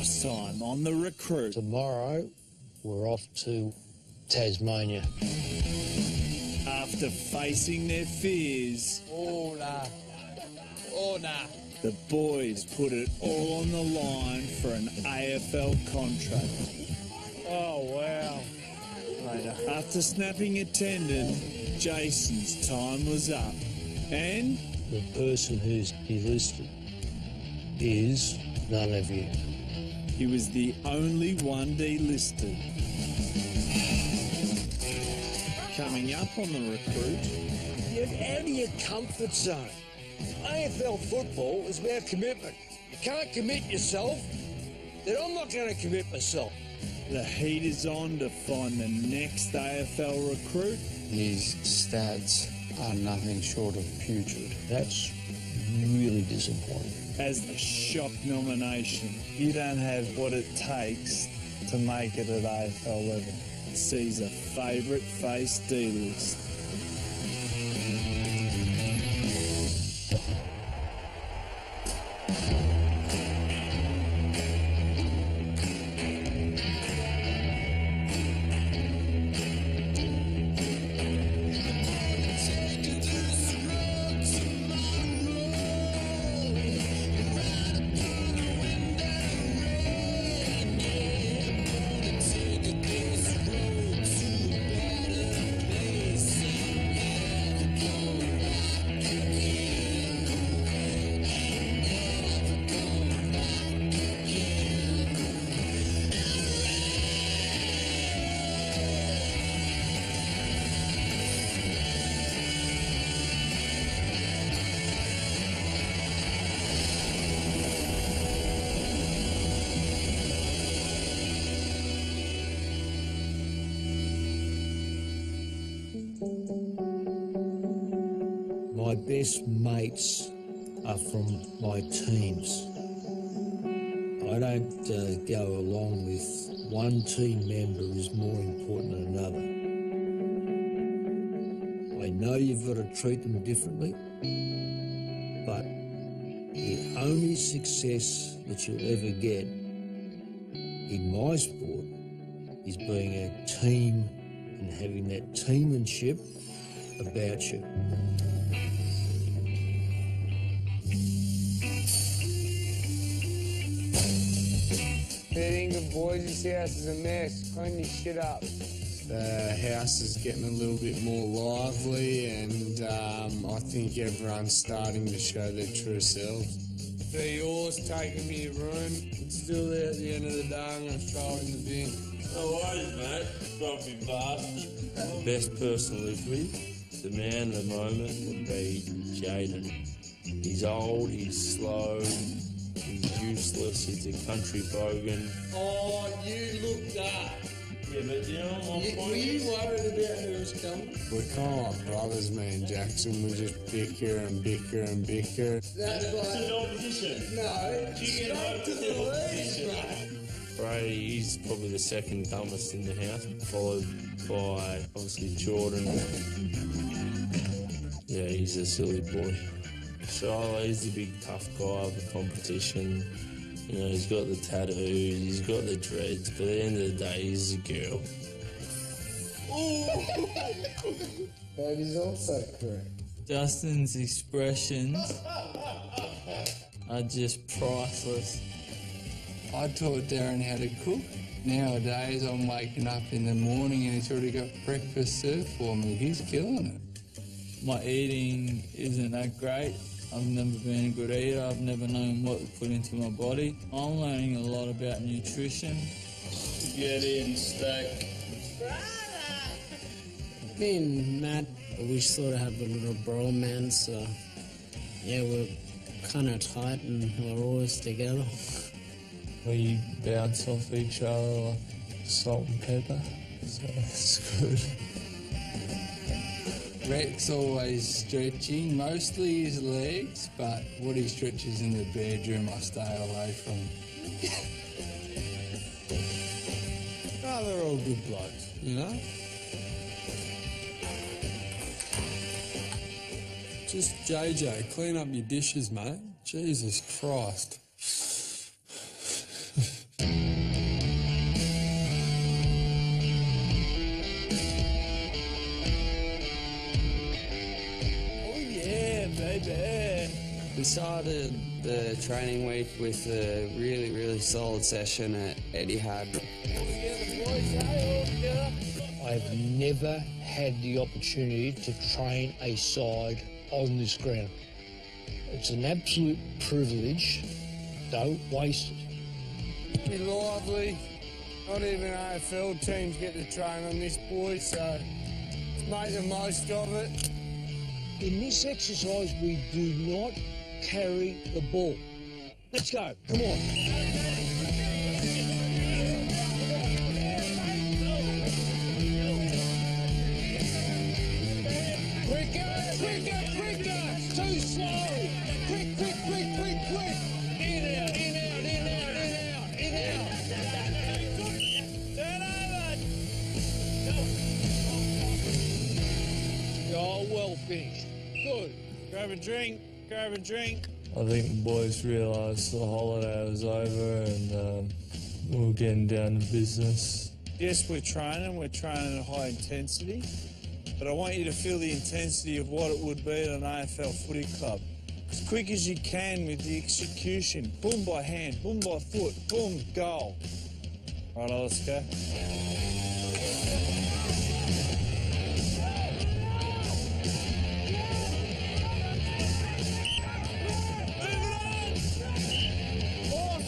Last time on the Recruit. Tomorrow, we're off to Tasmania. After facing their fears, Oh, nah. Oh, nah. the boys put it all on the line for an AFL contract. Oh, wow. After snapping a tendon, Jason's time was up. And The person who's delisted is none of you. he was the only one delisted. Coming up on the Recruit, Get out of your comfort zone. AFL football is about commitment. You can't commit yourself, then I'm not going to commit myself. the heat is on to find the next AFL recruit. His stats are nothing short of putrid. That's really disappointing. As a shock nomination, you don't have what it takes to make it at AFL level. Sees a favourite face D-list. My best mates are from my teams. I don't go along with one team member is more important than another. I know you've got to treat them differently, but the only success that you'll ever get in my sport is being a team and having that teammanship about you. Fair dinkum, boys. This house is a mess. Clean this shit up. The house is getting a little bit more lively, and I think everyone's starting to show their true selves. The yours taking me a room. It's still there at the end of the day. I'm going to throw it in the bin. No worries, mate. Grumpy bastard. The best person to live with, the man at the moment, would be Jaden. He's old, he's slow, he's useless, he's a country bogan. Oh, you looked up. Yeah, but you know my point Were you is... worried about who was coming? We're kind of like brothers, me and Jackson. We just bicker and bicker and bicker. That's To like, the opposition. no, Chicken straight to the lead, mate. Brady, he's probably the second dumbest in the house, followed by, obviously, Jordan. Yeah, he's a silly boy. Shiloh, he's the big tough guy of the competition. You know, he's got the tattoos, he's got the dreads, but at the end of the day, he's a girl. That is also correct. Justin's expressions are just priceless. I taught Darren how to cook. Nowadays, I'm waking up in the morning and he's already got breakfast served for me. He's killing it. My eating isn't that great. I've never been a good eater. I've never known what to put into my body. I'm learning a lot about nutrition. Get in, stack. Me and Matt, we sort of have a little bromance. Yeah, we're kind of tight and we're always together. We bounce off each other like salt and pepper, so it's good. Rex always stretching, mostly his legs, but what he stretches in the bedroom I stay away from. Oh, they're all good blokes, you know? Just JJ, clean up your dishes, mate. Jesus Christ. We started the training week with a really solid session at Etihad. I've never had the opportunity to train a side on this ground. It's an absolute privilege. Don't waste it. Be lively. Not even AFL teams get to train on this, boys, so let's make the most of it. In this exercise, we do not carry the ball. Let's go. Come on. Quicker. Too slow. Quick. In out. Oh, well finished. Good. Grab a drink. I think the boys realised the holiday was over and we were getting down to business. Yes, we're training at high intensity, but I want you to feel the intensity of what it would be at an AFL footy club. As quick as you can with the execution. Boom by hand, boom by foot, boom, goal. Right, let's go.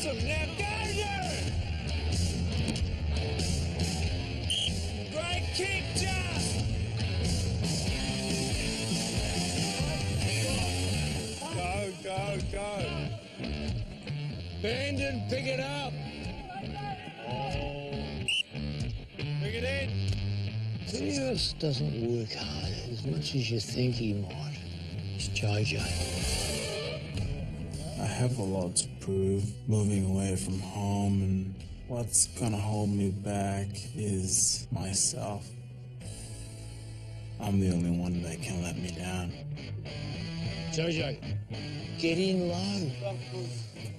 Now go, Darren! Great kick, Just! Go. Bandon, pick it up. Bring it in. Phineas doesn't work hard as much as you think he might. It's JJ. I have a lot to prove, moving away from home, and what's gonna hold me back is myself. I'm the only one that can let me down. JJ, get in low.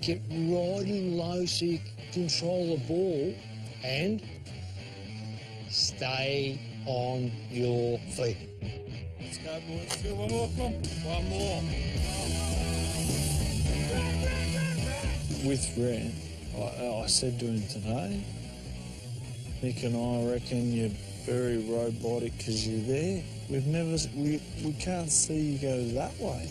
Get right in low so you can control the ball and stay on your feet. Let's go, boys. Let's go. One more. With Ren, I said to him today, Nick and I reckon you're very robotic because you're there. We can't see you go that way.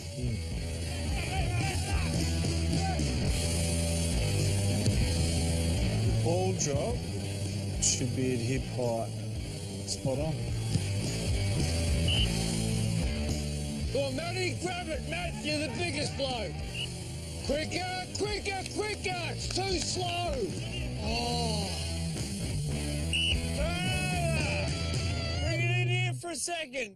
Ball drop should be at hip height. Spot on. Go on, Matty, grab it, Matt. You're the biggest bloke. Quicker. It's too slow. Oh. Bring it in here for a second.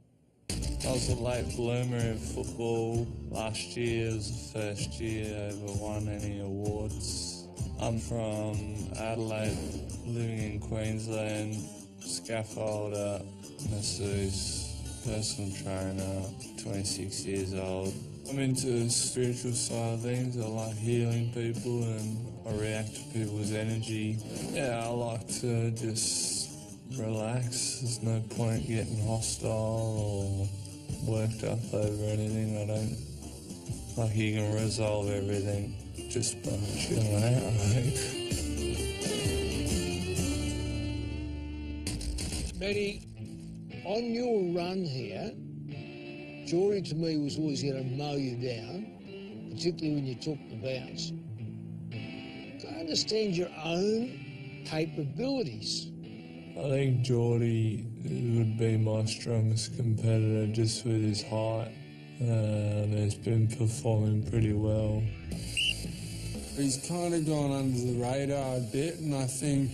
I was a late bloomer in football. Last year was the first year I ever won any awards. I'm from Adelaide, living in Queensland, scaffolder, masseuse, personal trainer, 26 years old. I'm into the spiritual side of things. I like healing people and I react to people's energy. Yeah, I like to just relax. There's no point getting hostile or worked up over anything. I don't like you can resolve everything just by chilling out, I think. Matty, on your run here, Geordie to me was always going to mow you down, particularly when you took the bounce. I understand your own capabilities. I think Geordie would be my strongest competitor just with his height. He's been performing pretty well. He's kind of gone under the radar a bit, and I think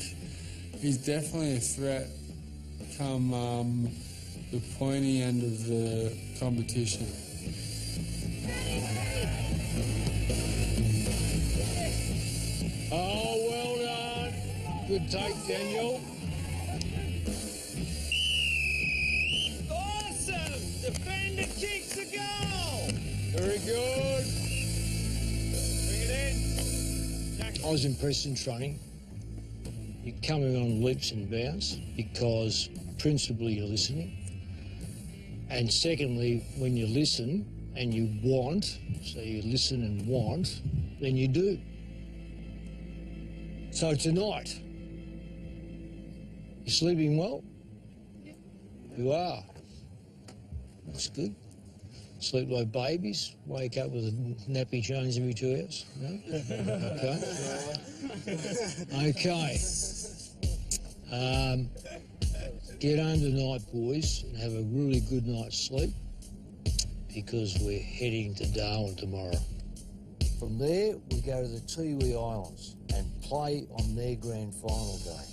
he's definitely a threat come the pointy end of the competition. Oh, well done. Good take, Daniel. Awesome! Defender kicks a goal! Very good. Bring it in. I was impressed in training. You're coming on leaps and bounds because principally you're listening. And secondly, when you listen and you want, so you listen and want, then you do. So tonight, you sleeping well? You are. That's good. Sleep like babies, wake up with a nappy change every 2 hours. No? Okay. Okay. Get home tonight, boys, and have a really good night's sleep because we're heading to Darwin tomorrow. From there, we go to the Tiwi Islands and play on their grand final day.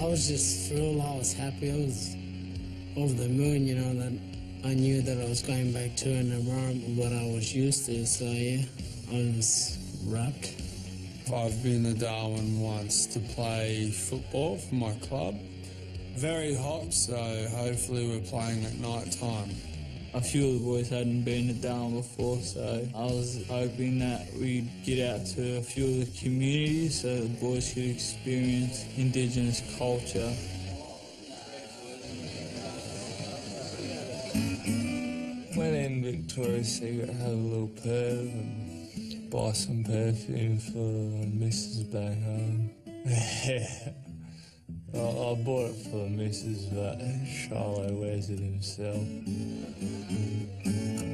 I was just thrilled, I was happy, I was over the moon, you know, that I knew that I was going back to an environment what I was used to, so yeah, I was wrapped. I've been to Darwin once to play football for my club. Very hot, so hopefully we're playing at night time. A few of the boys hadn't been to Darwin before, so I was hoping that we'd get out to a few of the communities so the boys could experience Indigenous culture. Went in Victoria's Secret, had a little perv and buy some perfume for Mrs. back home. I bought it for the missus, but Charlo wears it himself.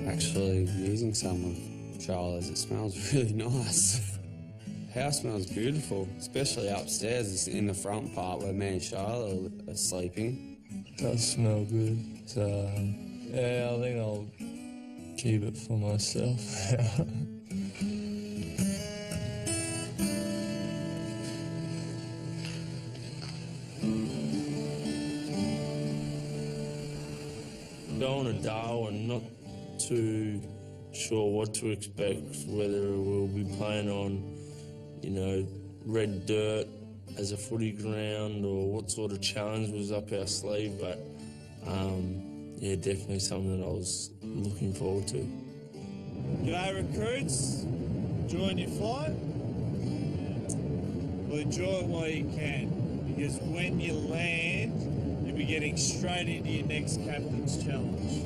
Actually, using some of Charlo's, it smells really nice. House smells beautiful, especially upstairs. It's in the front part where me and Charlotte are sleeping. It does smell good, so yeah, I think I'll keep it for myself. Going to Darwin, not too sure what to expect, whether we'll be playing on, you know, red dirt as a footy ground or what sort of challenge was up our sleeve, but yeah, definitely something that I was looking forward to. G'day recruits, enjoying your flight? Well, enjoy it while you can, because when you land, you'll be getting straight into your next Captain's Challenge.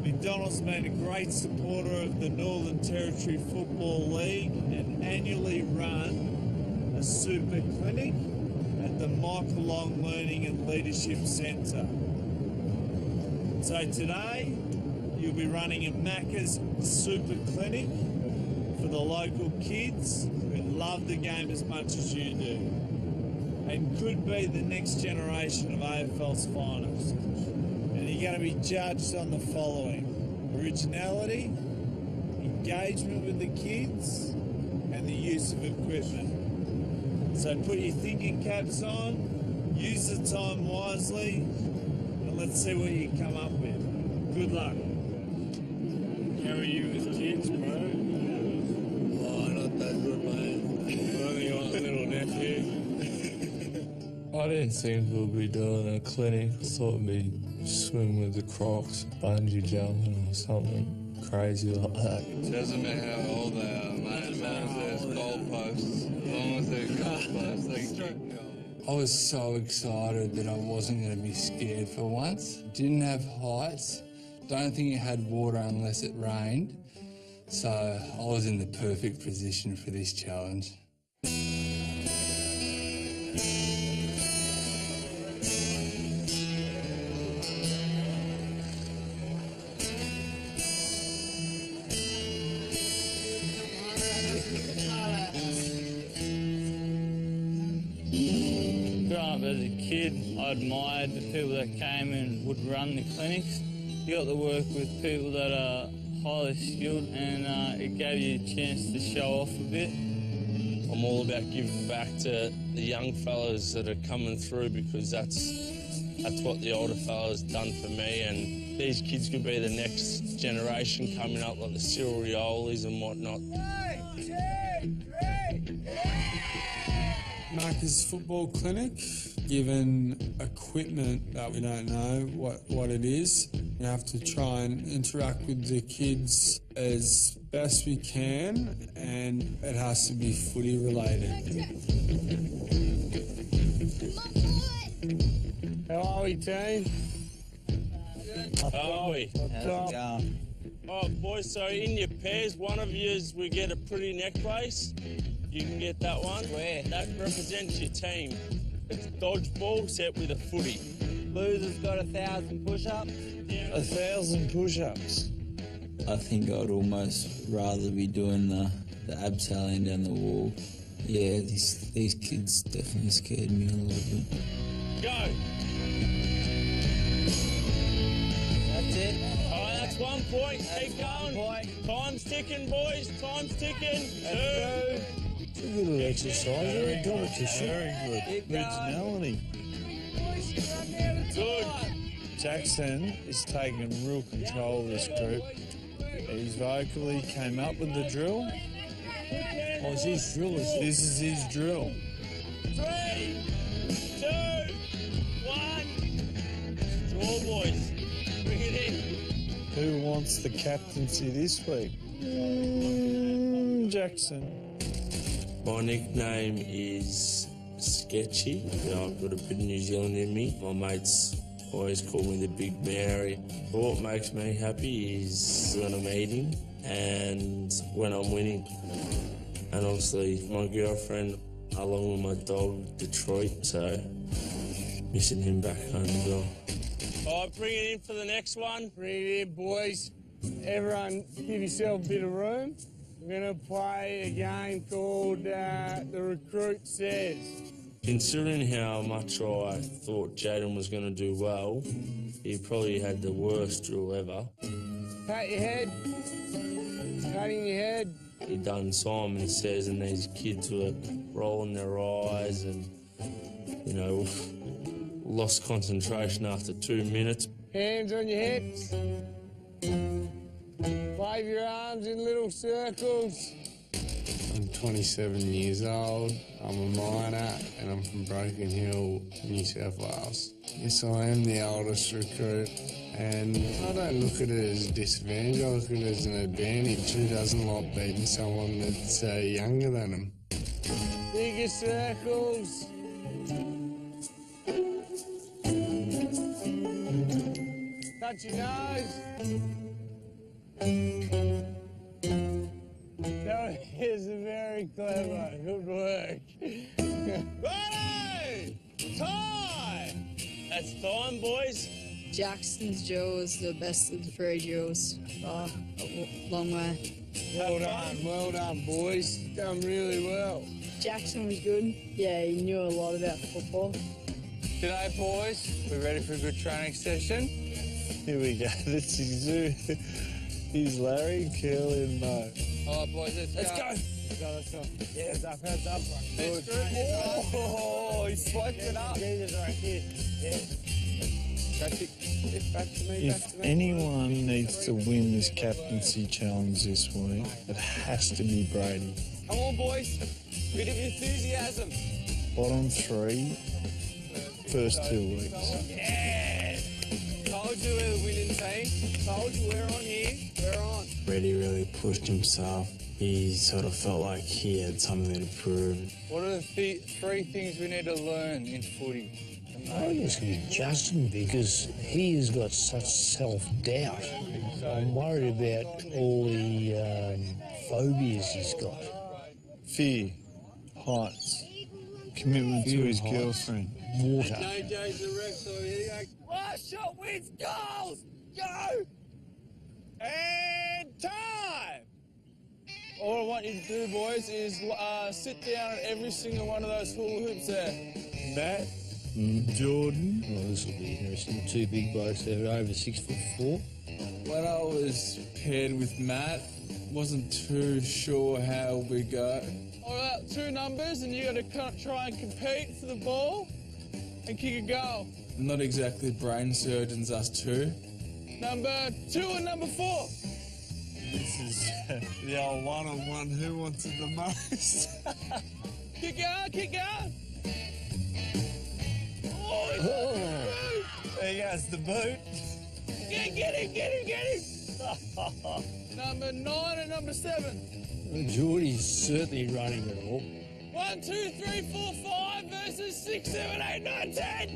McDonald's been a great supporter of the Northern Territory Football League and annually run a super clinic at the Michael Long Learning and Leadership Centre. So today, you'll be running a Macca's super clinic for the local kids who love the game as much as you do and could be the next generation of AFL's finest. And you're going to be judged on the following: originality, engagement with the kids, and the use of equipment. So put your thinking caps on, use the time wisely, and let's see what you come up with. Good luck. How are you with kids, bro? Oh, not that good, mate. Only got a little nephew. I didn't think we'll be doing a clinic. I thought we'd be swimming with the Crocs, bungee jumping or something crazy like that. It doesn't matter how old they are, mate. As long as there's goalposts. As long as there's goalposts, they can go. I was so excited that I wasn't going to be scared for once. Didn't have heights. Don't think it had water unless it rained. So I was in the perfect position for this challenge. Growing up as a kid, I admired the people that came and would run the clinics. You got to work with people that are highly skilled, and it gave you a chance to show off a bit. I'm all about giving back to the young fellas that are coming through, because that's what the older fellas done for me, and these kids could be the next generation coming up, like the Cyril Riolis and whatnot. Marcus Football Clinic, given equipment that we don't know what it is. We have to try and interact with the kids as best we can, and it has to be footy related. How are we, team? How are we? Top. Oh, boys, so in your pairs, one of yous will get a pretty necklace. You can get that one. Where? That represents your team. It's dodgeball set with a footy. Loser's got 1,000 push-ups. 1,000 push-ups. I think I'd almost rather be doing the abseiling down the wall. Yeah, these kids definitely scared me a little bit. Go! That's it. All right, that's 1 point. Keep going. Time's ticking, boys. Time's ticking. 2. It's a little exercise, you're a competition. Very good. Originality. Good. Jackson is taking real control of this group. He's vocally came up with the drill. Oh, it's his drill, is it? This is his drill. 3, 2, 1. Draw, boys. Bring it in. Who wants the captaincy this week? Jackson. My nickname is Sketchy. You know, I've got a bit of New Zealand in me. My mates always call me the Big Mary. But what makes me happy is when I'm eating and when I'm winning. And obviously my girlfriend, along with my dog, Detroit, so missing him back home as well. All right, bring it in for the next one. Bring it in, boys. Everyone give yourself a bit of room. We're going to play a game called the Recruit Says. Considering how much I thought Jaden was going to do well, he probably had the worst drill ever. Pat your head. Patting your head. He done Simon Says, and these kids were rolling their eyes and, you know, lost concentration after 2 minutes. Hands on your hips. Wave your arms in little circles. I'm 27 years old, I'm a miner, and I'm from Broken Hill, New South Wales. Yes, I am the oldest recruit, and I don't look at it as a disadvantage, I look at it as an advantage. Who doesn't like beating someone that's younger than them? Bigger circles. Touch your nose. That is very clever. Good work. Ready! Time! That's time, boys. Jackson's drill was the best of the 3 drills by a long way. Well done, boys. Done really well. Jackson was good. Yeah, he knew a lot about football. G'day, boys. We ready for a good training session? Here we go. This is he's Larry, Curly and Mo. All right, boys, let's go. Let's go. Yeah, hands up. Good. Oh, he swiped it up. Jesus, right here. Yeah. Back to me. If anyone needs to win this captaincy challenge this week, it has to be Brady. Come on, boys. Bit of enthusiasm. Bottom 3, first 2 weeks. Yeah. Told you we're the winning team. Told you we're on here. We're on. Brady really pushed himself. He sort of felt like he had something to prove. What are the 3 things we need to learn in footy? I think it's going to be Justin because he has got such self-doubt. I'm worried about all the phobias he's got. Fear, heights, commitment to his girlfriend. Water. JJ's the ref, so here you go. Last shot wins goals! Go! And time! All I want you to do, boys, is sit down at every single one of those hula hoops there. Matt, Jordan. Oh, this will be interesting. 2 big blokes there, over 6'4". When I was paired with Matt, wasn't too sure how we'd go. All right, 2 numbers, and you got to try and compete for the ball and kick a goal. Not exactly brain surgeons, us two. Number 2 and number 4. This is the old one-on-one. Who wants it the most? Keep going, keep going. There goes the boot. Get him! Number 9 and number 7. Geordie's certainly running it all. 1, 2, 3, 4, 5 versus 6, 7, 8, 9, 10.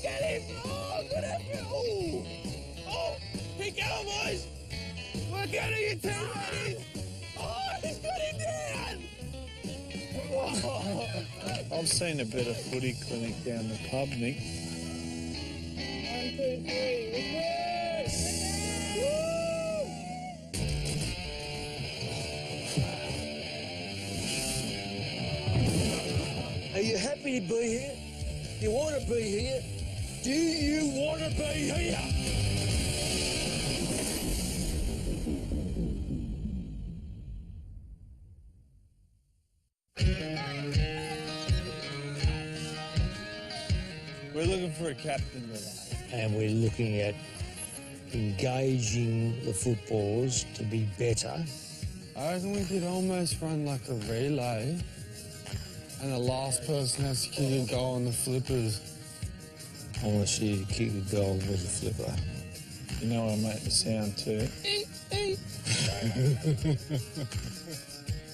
Get him! Oh, good effort! Oh, keep going, boys! Work out of your team, ladies! Oh, he's got him down! I've seen a better footy clinic down the pub, Nick. 1, 2, 3, reverse! Are you happy to be here? You want to be here? Do you want to be here? We're looking for a captain today. And we're looking at engaging the footballers to be better. I reckon we could almost run like a relay, and the last person has to kick a goal on the flippers. I want to see you kick a goal with a flipper. You know I make the sound too.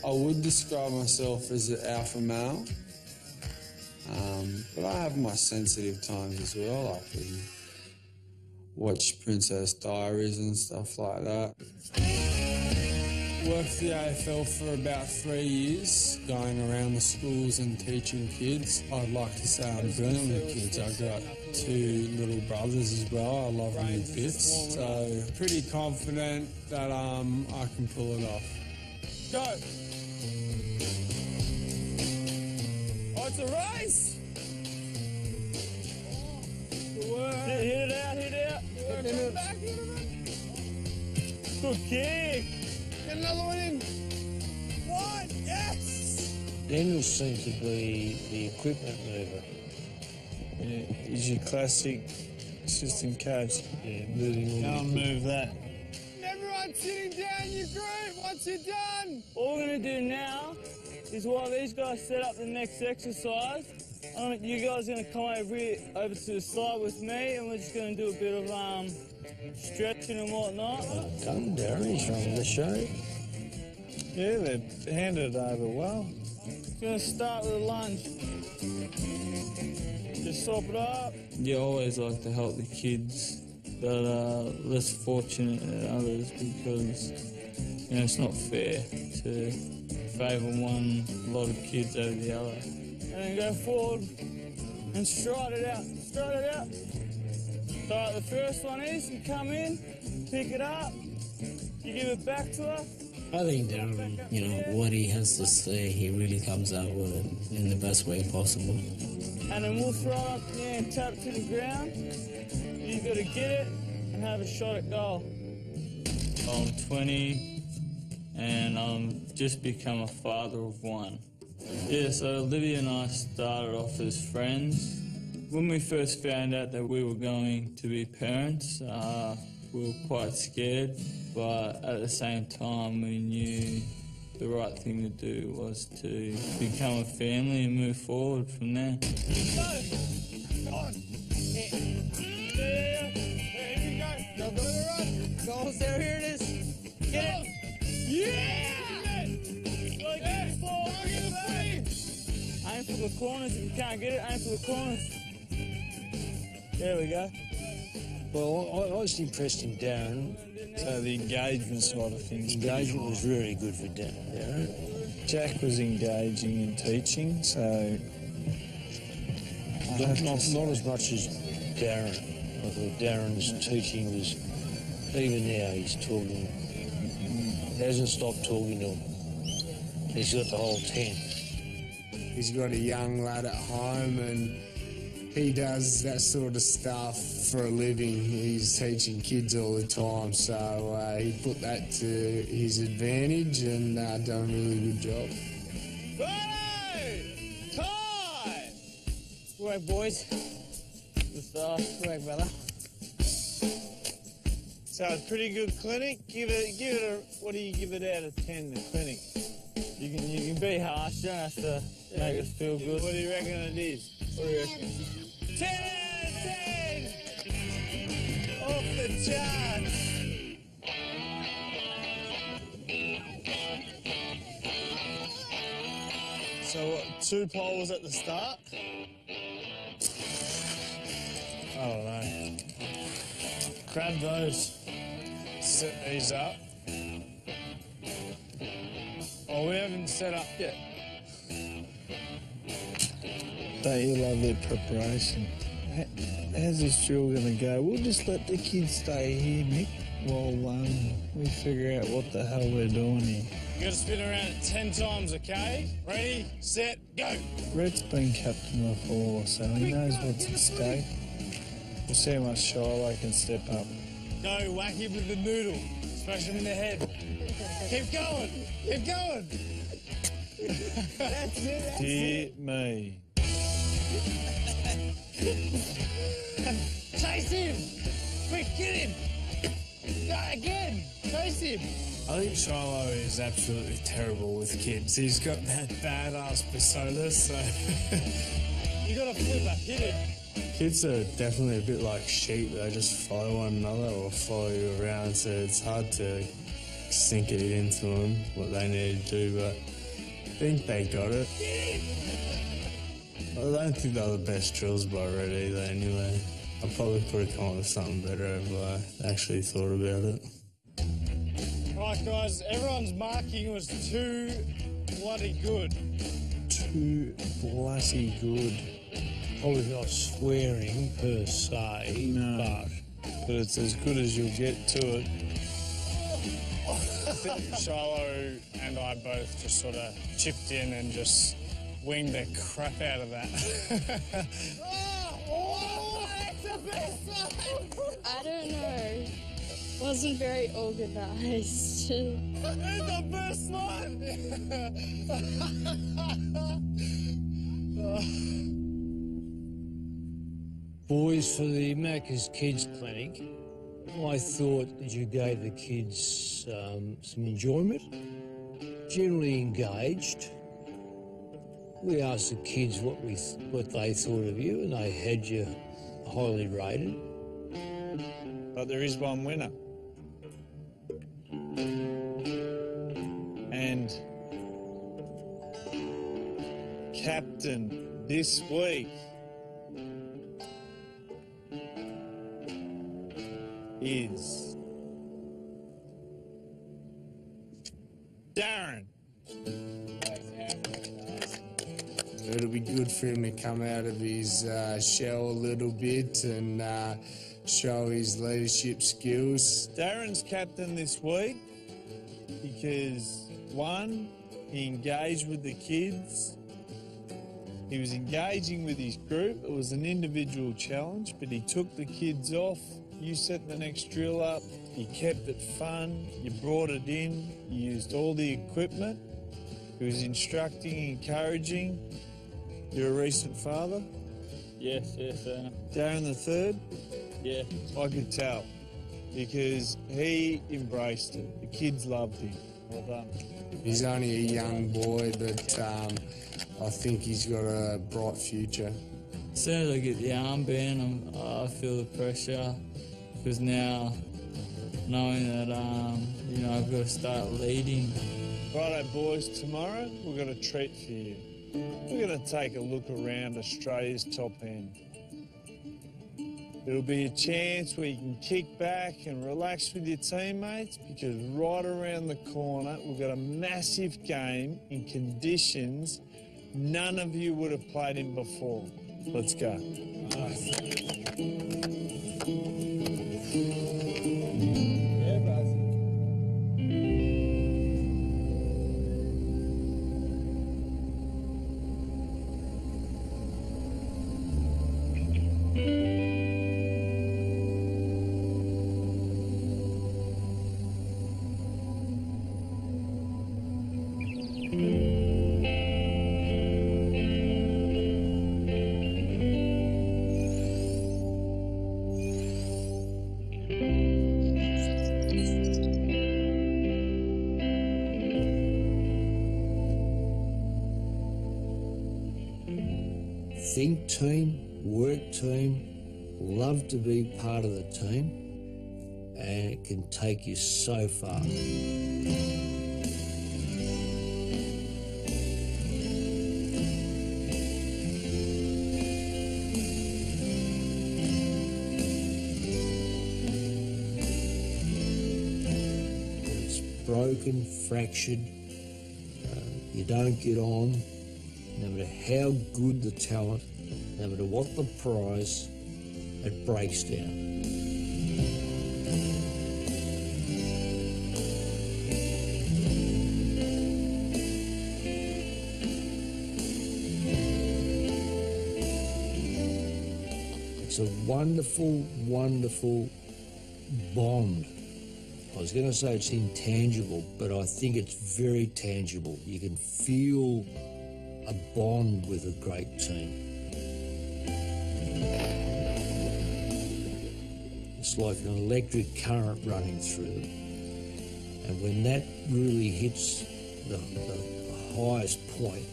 I would describe myself as an alpha male, but I have my sensitive times as well. I can watch Princess Diaries and stuff like that. Worked the AFL for about 3 years, going around the schools and teaching kids. I'd like to say I'm brilliant with kids. I've got 2 little brothers as well. I love them with bits. So pretty confident that I can pull it off. Go! Oh, it's a race! Hit it out. Hit it back. Good kick. Get another one in. 1, yes! Daniel seems to be the equipment mover. Yeah, he's your classic assistant coach. Yeah, moving Go all and move that. Everyone sitting down your group. Once you're done. All we're going to do now is while these guys set up the next exercise, you guys are going to come over to the side with me, and we're just going to do a bit of stretching and whatnot. Come, Darren, he's running the show. Yeah, they've handed it over well. Going to start with a lunge. Just sop it up. You always like to help the kids that are less fortunate than others, because it's not fair to favour one lot of kids over the other. And then go forward and stride it out. So the first one is you come in, pick it up, you give it back to her. I think Darren, what he has to say, he really comes out with it in the best way possible. And then we'll throw it up in the air and tap it to the ground. You've got to get it and have a shot at goal. I'm 20 and I'm just become a father of 1. Yeah, so Olivia and I started off as friends. When we first found out that we were going to be parents, we were quite scared, but at the same time we knew the right thing to do was to become a family and move forward from there. Go on. Yeah. Here we go. Go to the right. Go on, Sarah, here it is. Get it. Yeah! Aim for the corners. If you can't get it, aim for the corners. There we go. Well, I was impressed in Darren. So the engagement side of things. Engagement was really good for Darren. Jack was engaging in teaching, so Not as much as Darren. I thought Darren's teaching was, even now he's talking. He hasn't stopped talking to him. He's got the whole tent. He's got a young lad at home and he does that sort of stuff for a living. He's teaching kids all the time, so he put that to his advantage and done a really good job. Time! Good work, boys. Good stuff. Good work, brother. So a pretty good clinic. Give it a what do you give it out of 10, the clinic? You can be harsh, you don't have to make us feel good. What do you reckon it is? What do you reckon? 10 out of 10! Off the charts! So what, 2 poles at the start? I don't know. Grab those. Set these up. Oh, we haven't set up yet. Don't you love their preparation? How's this drill going to go? We'll just let the kids stay here, Nick, while we figure out what the hell we're doing here. You got to spin around it 10 times, okay? Ready, set, go! Red's been captain before, so he knows what's at stake. We'll see how much Shiloh can step up. Go, whack him with the noodle. Smash him in the head. Keep going, keep going! That's it, Dear me. Chase him! Quick, get him! Go again! Chase him! I think Shiloh is absolutely terrible with kids. He's got that badass persona, so... You gotta flip a hit him. Kids are definitely a bit like sheep. They just follow one another or follow you around, so it's hard to sink it into them, what they need to do, but I think they got it. I don't think they're the best drills by Red either anyway. I probably could have come up with something better if I actually thought about it. Right, guys, everyone's marking was too bloody good. Too bloody good. Probably not swearing per se, No. But it's as good as you'll get to it. I think Shiloh and I both just sort of chipped in and just winged the crap out of that. That's the best one! I don't know. Wasn't very organized. It's the best one! Boys, for the Macca's Kids Clinic, I thought that you gave the kids some enjoyment, generally engaged. We asked the kids what they thought of you, and they had you highly rated. But there is one winner. And captain this week is Darren. It'll be good for him to come out of his shell a little bit and show his leadership skills. Darren's captain this week because, one, he engaged with the kids. He was engaging with his group. It was an individual challenge, but he took the kids off. You set the next drill up. You kept it fun. You brought it in. You used all the equipment. He was instructing, encouraging. You're a recent father? Yes, Darren the third? yeah. I could tell because he embraced it. The kids loved him. Well done. He's only a young boy, but I think he's got a bright future. As soon as I get the armband, I feel the pressure because now knowing that I've got to start leading. Righto, boys, tomorrow we've got a treat for you. We're going to take a look around Australia's top end. It'll be a chance where you can kick back and relax with your teammates because right around the corner we've got a massive game in conditions none of you would have played in before. Let's go. think team, work team, love to be part of the team, and it can take you so far. Broken, fractured, you don't get on, no matter how good the talent, no matter what the prize, it breaks down. It's a wonderful, wonderful bond. I was going to say it's intangible, but I think it's very tangible. You can feel a bond with a great team. It's like an electric current running through them. And when that really hits the highest point,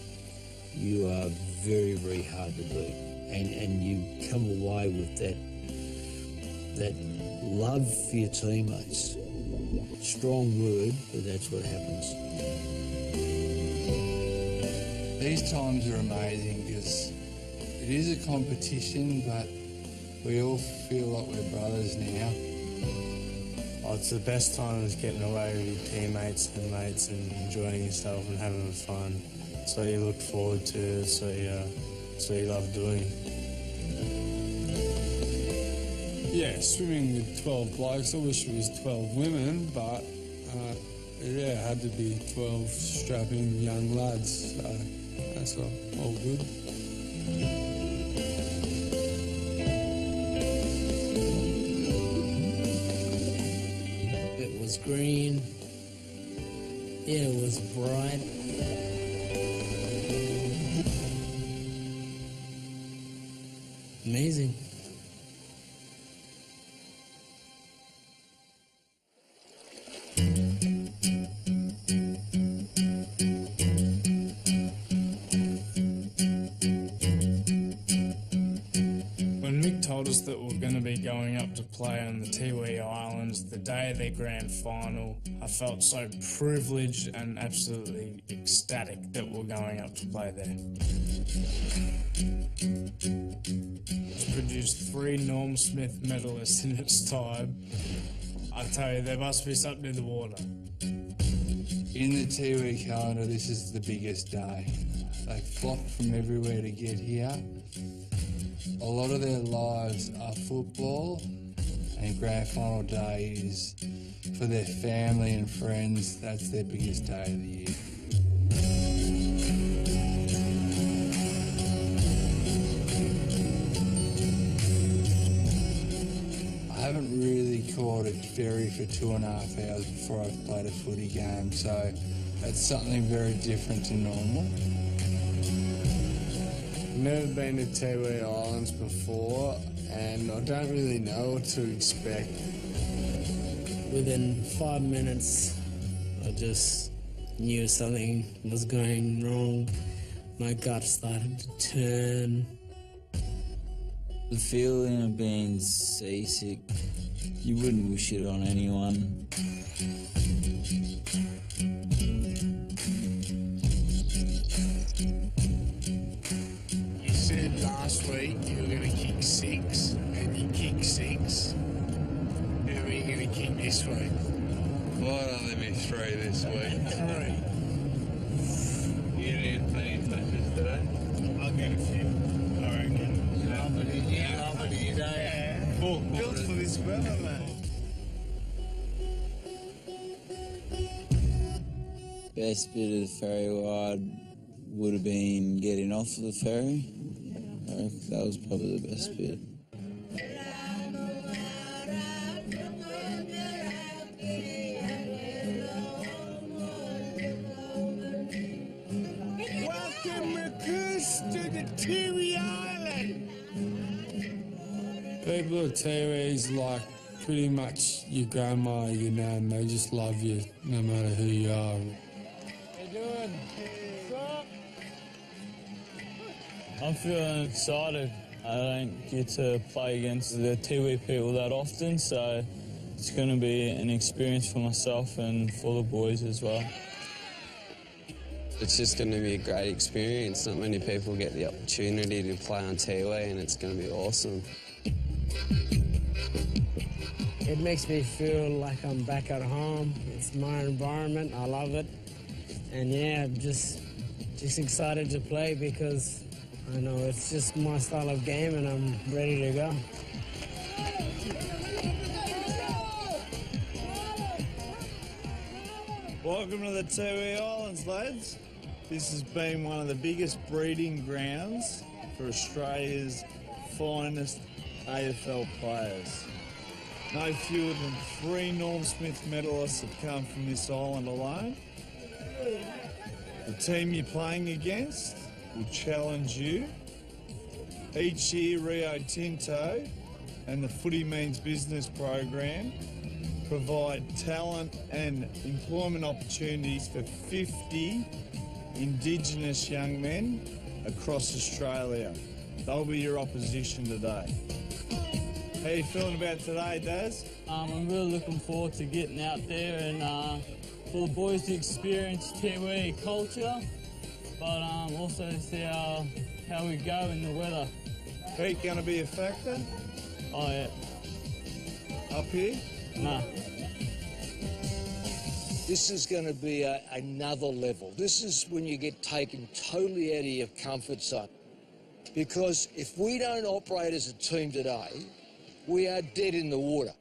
you are very, very hard to beat. And you come away with that love for your teammates. Strong word, but that's what happens. These times are amazing because it is a competition, but we all feel like we're brothers now. Oh, it's the best time is getting away with your teammates and mates and enjoying yourself and having fun. It's what you look forward to, it's what you love doing. Yeah, swimming with 12 blokes. I wish it was 12 women, but yeah, it had to be 12 strapping young lads. So that's all good. It was green. Yeah, it was bright. Amazing. That we're going to be going up to play on the Tiwi Islands the day of their grand final. I felt so privileged and absolutely ecstatic that we're going up to play there. It's produced 3 Norm Smith medalists in its time. I tell you, there must be something in the water. In the Tiwi calendar, this is the biggest day. They flock from everywhere to get here. A lot of their lives are football, and grand final day is for their family and friends. That's their biggest day of the year. I haven't really caught a ferry for 2.5 hours before I've played a footy game, so that's something very different to normal. Never been to Tiwi Islands before, and I don't really know what to expect. Within 5 minutes, I just knew something was going wrong. My gut started to turn. The feeling of being seasick, you wouldn't wish it on anyone. Last week you were going to kick 6, and you kicked 6. How are you going to kick this week? Why don't let me 3 this week? 3. You didn't plenty of touches today? I'll get a few, I reckon. Love it, you know. Built for this weather, mate. Best bit of the ferry ride would have been getting off of the ferry. I reckon that was probably the best bit. Welcome, recruits, to the Tiwi Island. People at Tiwi's like pretty much your grandma, your nan. They just love you no matter who you are. How you doing? I'm feeling excited. I don't get to play against the Tiwi people that often, so it's going to be an experience for myself and for the boys as well. It's just going to be a great experience. Not many people get the opportunity to play on Tiwi, and it's going to be awesome. It makes me feel like I'm back at home. It's my environment. I love it. And yeah, I'm just excited to play because I know it's just my style of game and I'm ready to go. Welcome to the Tiwi Islands, lads. This has been one of the biggest breeding grounds for Australia's finest AFL players. No fewer than 3 Norm Smith medalists have come from this island alone. The team you're playing against will challenge you. Each year, Rio Tinto and the Footy Means Business program provide talent and employment opportunities for 50 Indigenous young men across Australia. They'll be your opposition today. How you feeling about today, Daz? I'm really looking forward to getting out there and for the boys to experience Tiwi culture, but also to see how we go in the weather. Heat going to be a factor? Oh yeah. Up here? No. This is going to be another level. This is when you get taken totally out of your comfort zone. Because if we don't operate as a team today, we are dead in the water.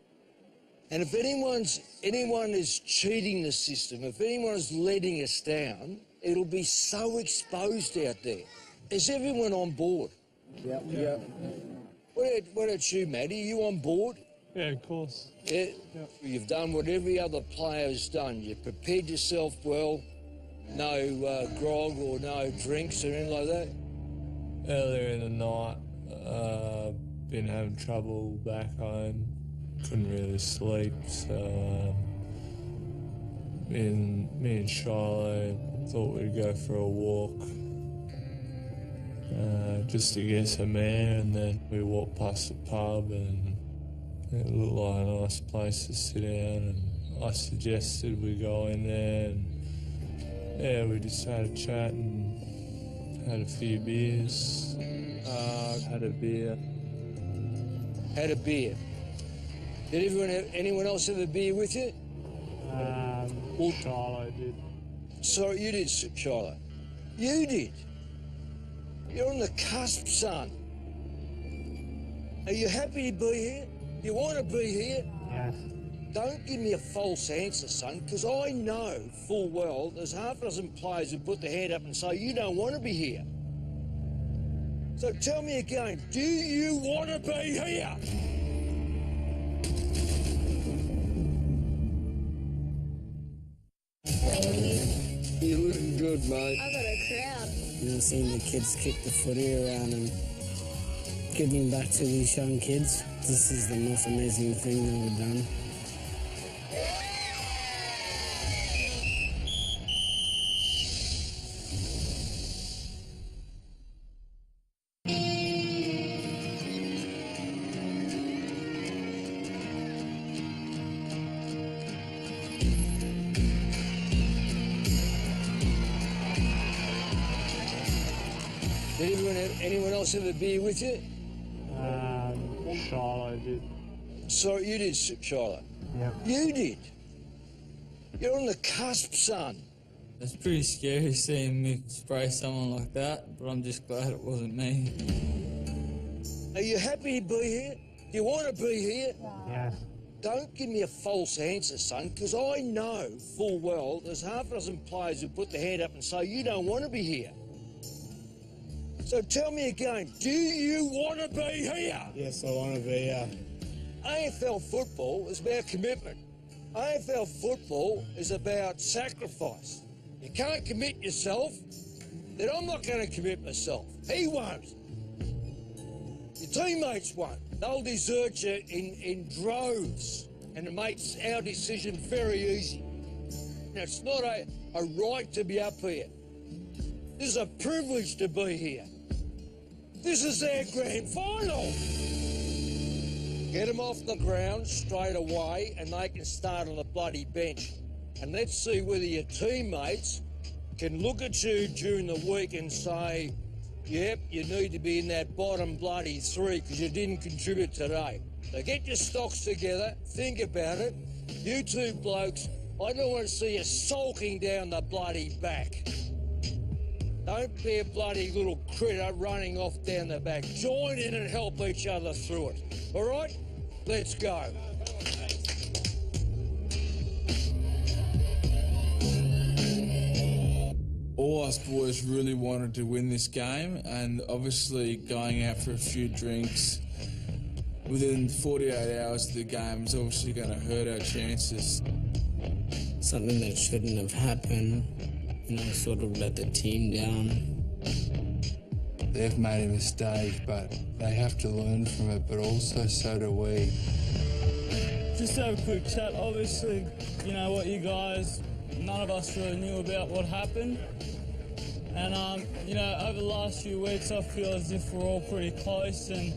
And if anyone is cheating the system, if anyone is letting us down, it'll be so exposed out there. Is everyone on board? Yeah. What about you, Matty? Are you on board? Yeah, of course. Yeah? You've done what every other player's done. You've prepared yourself well. No grog or no drinks or anything like that? Earlier in the night, been having trouble back home. Couldn't really sleep, so me and Shiloh thought we'd go for a walk just to get some air, and then we walked past the pub and it looked like a nice place to sit down, and I suggested we go in there, and yeah, we just had a chat and had a few beers. Had a beer. Had a beer. Did anyone else have a beer with you? Shiloh did. Sorry, you did, Shiloh. You did. You're on the cusp, son. Are you happy to be here? You want to be here? Yes. Don't give me a false answer, son, because I know full well there's half a dozen players who put their hand up and say you don't want to be here. So tell me again, do you want to be here? You're looking good, mate. I got a crowd. You know, seeing the kids kick the footy around and giving back to these young kids, this is the most amazing thing that we've done. Did anyone else have a beer with you? Shiloh did. Sorry, you did, Shiloh. Yeah. You did. You're on the cusp, son. It's pretty scary seeing me spray someone like that, but I'm just glad it wasn't me. Are you happy to be here? Do you want to be here? Yes. Don't give me a false answer, son, because I know full well there's half a dozen players who put their hand up and say you don't want to be here. So tell me again, do you want to be here? Yes, I want to be here. AFL football is about commitment. AFL football is about sacrifice. You can't commit yourself, then I'm not going to commit myself. He won't. Your teammates won't. They'll desert you in droves, and it makes our decision very easy. Now, it's not a right to be up here. This is a privilege to be here. This is their grand final. Get them off the ground straight away and they can start on the bloody bench. And let's see whether your teammates can look at you during the week and say, yep, you need to be in that bottom bloody 3 because you didn't contribute today. So get your stocks together, think about it. You two blokes, I don't want to see you sulking down the bloody back. Don't be a bloody little critter running off down the back. Join in and help each other through it. All right? Let's go. All us boys really wanted to win this game, and obviously going out for a few drinks within 48 hours of the game is obviously going to hurt our chances. Something that shouldn't have happened, sort of let the team down. They've made a mistake, but they have to learn from it, but also so do we. Just have a quick chat. Obviously, what you guys, none of us really knew about what happened. And, over the last few weeks, I feel as if we're all pretty close. And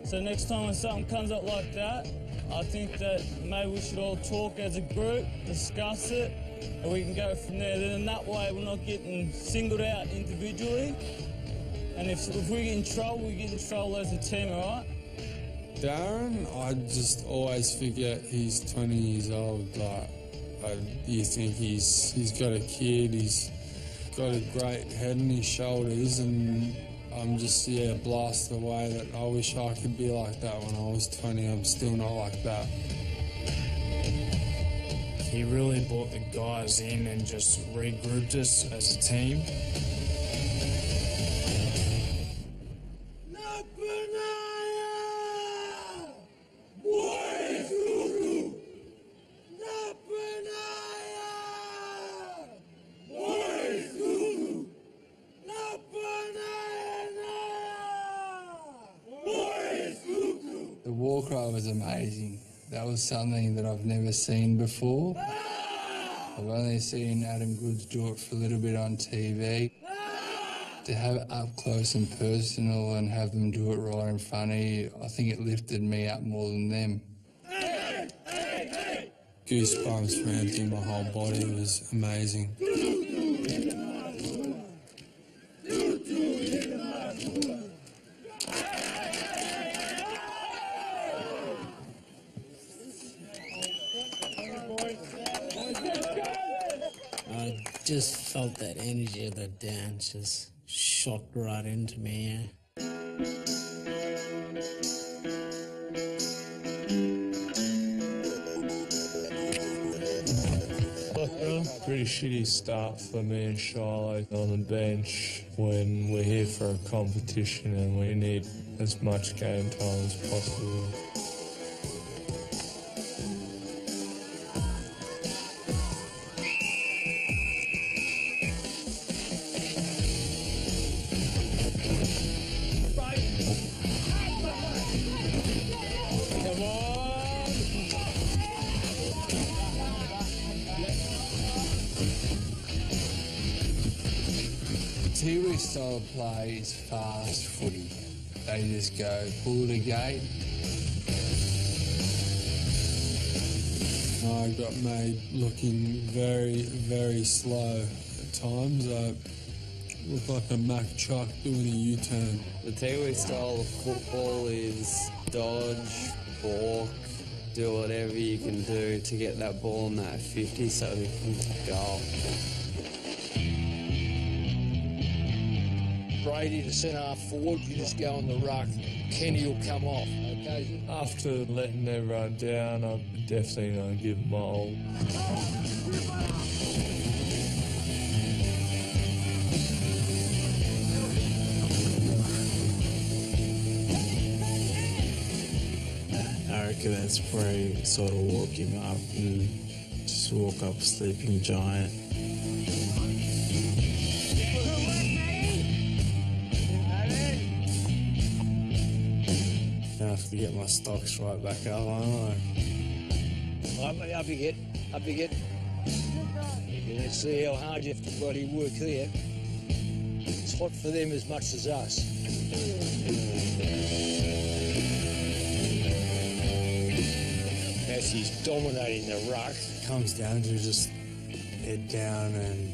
so next time when something comes up like that, I think that maybe we should all talk as a group, discuss it, and we can go from there. Then that way we're not getting singled out individually. And if we get in trouble, we get in trouble as a team, all right? Darren, I just always forget he's 20 years old. You think he's got a kid, he's got a great head on his shoulders, and I'm just, blasted away that I wish I could be like that when I was 20. I'm still not like that. He really brought the guys in and just regrouped us as a team. The war cry was amazing. That was something that I've never seen before. I've only seen Adam Goodes do it for a little bit on TV. To have it up close and personal and have them do it right in front of you, I think it lifted me up more than them. Goosebumps ran through my whole body. It was amazing. I just felt that energy of the dance just shot right into me, Pretty shitty start for me and Shiloh on the bench when we're here for a competition and we need as much game time as possible. Tiwi style of play is fast footy. They just go pull the gate. I got made looking very, very slow at times. I looked like a Mack truck doing a U-turn. The Tiwi style of football is dodge, walk, do whatever you can do to get that ball in that 50 so we can goal. Brady to centre forward, you just go on the ruck. Kenny will come off, okay? After letting everyone down, I'm definitely going to give them my all. I reckon that's probably sort of woke him up and just woke up a sleeping giant. I have to get my stocks right back up, aren't I? Up you get. Let's see how hard you have to bloody work there. It's hot for them as much as us. As he's dominating the ruck. Comes down to just head down and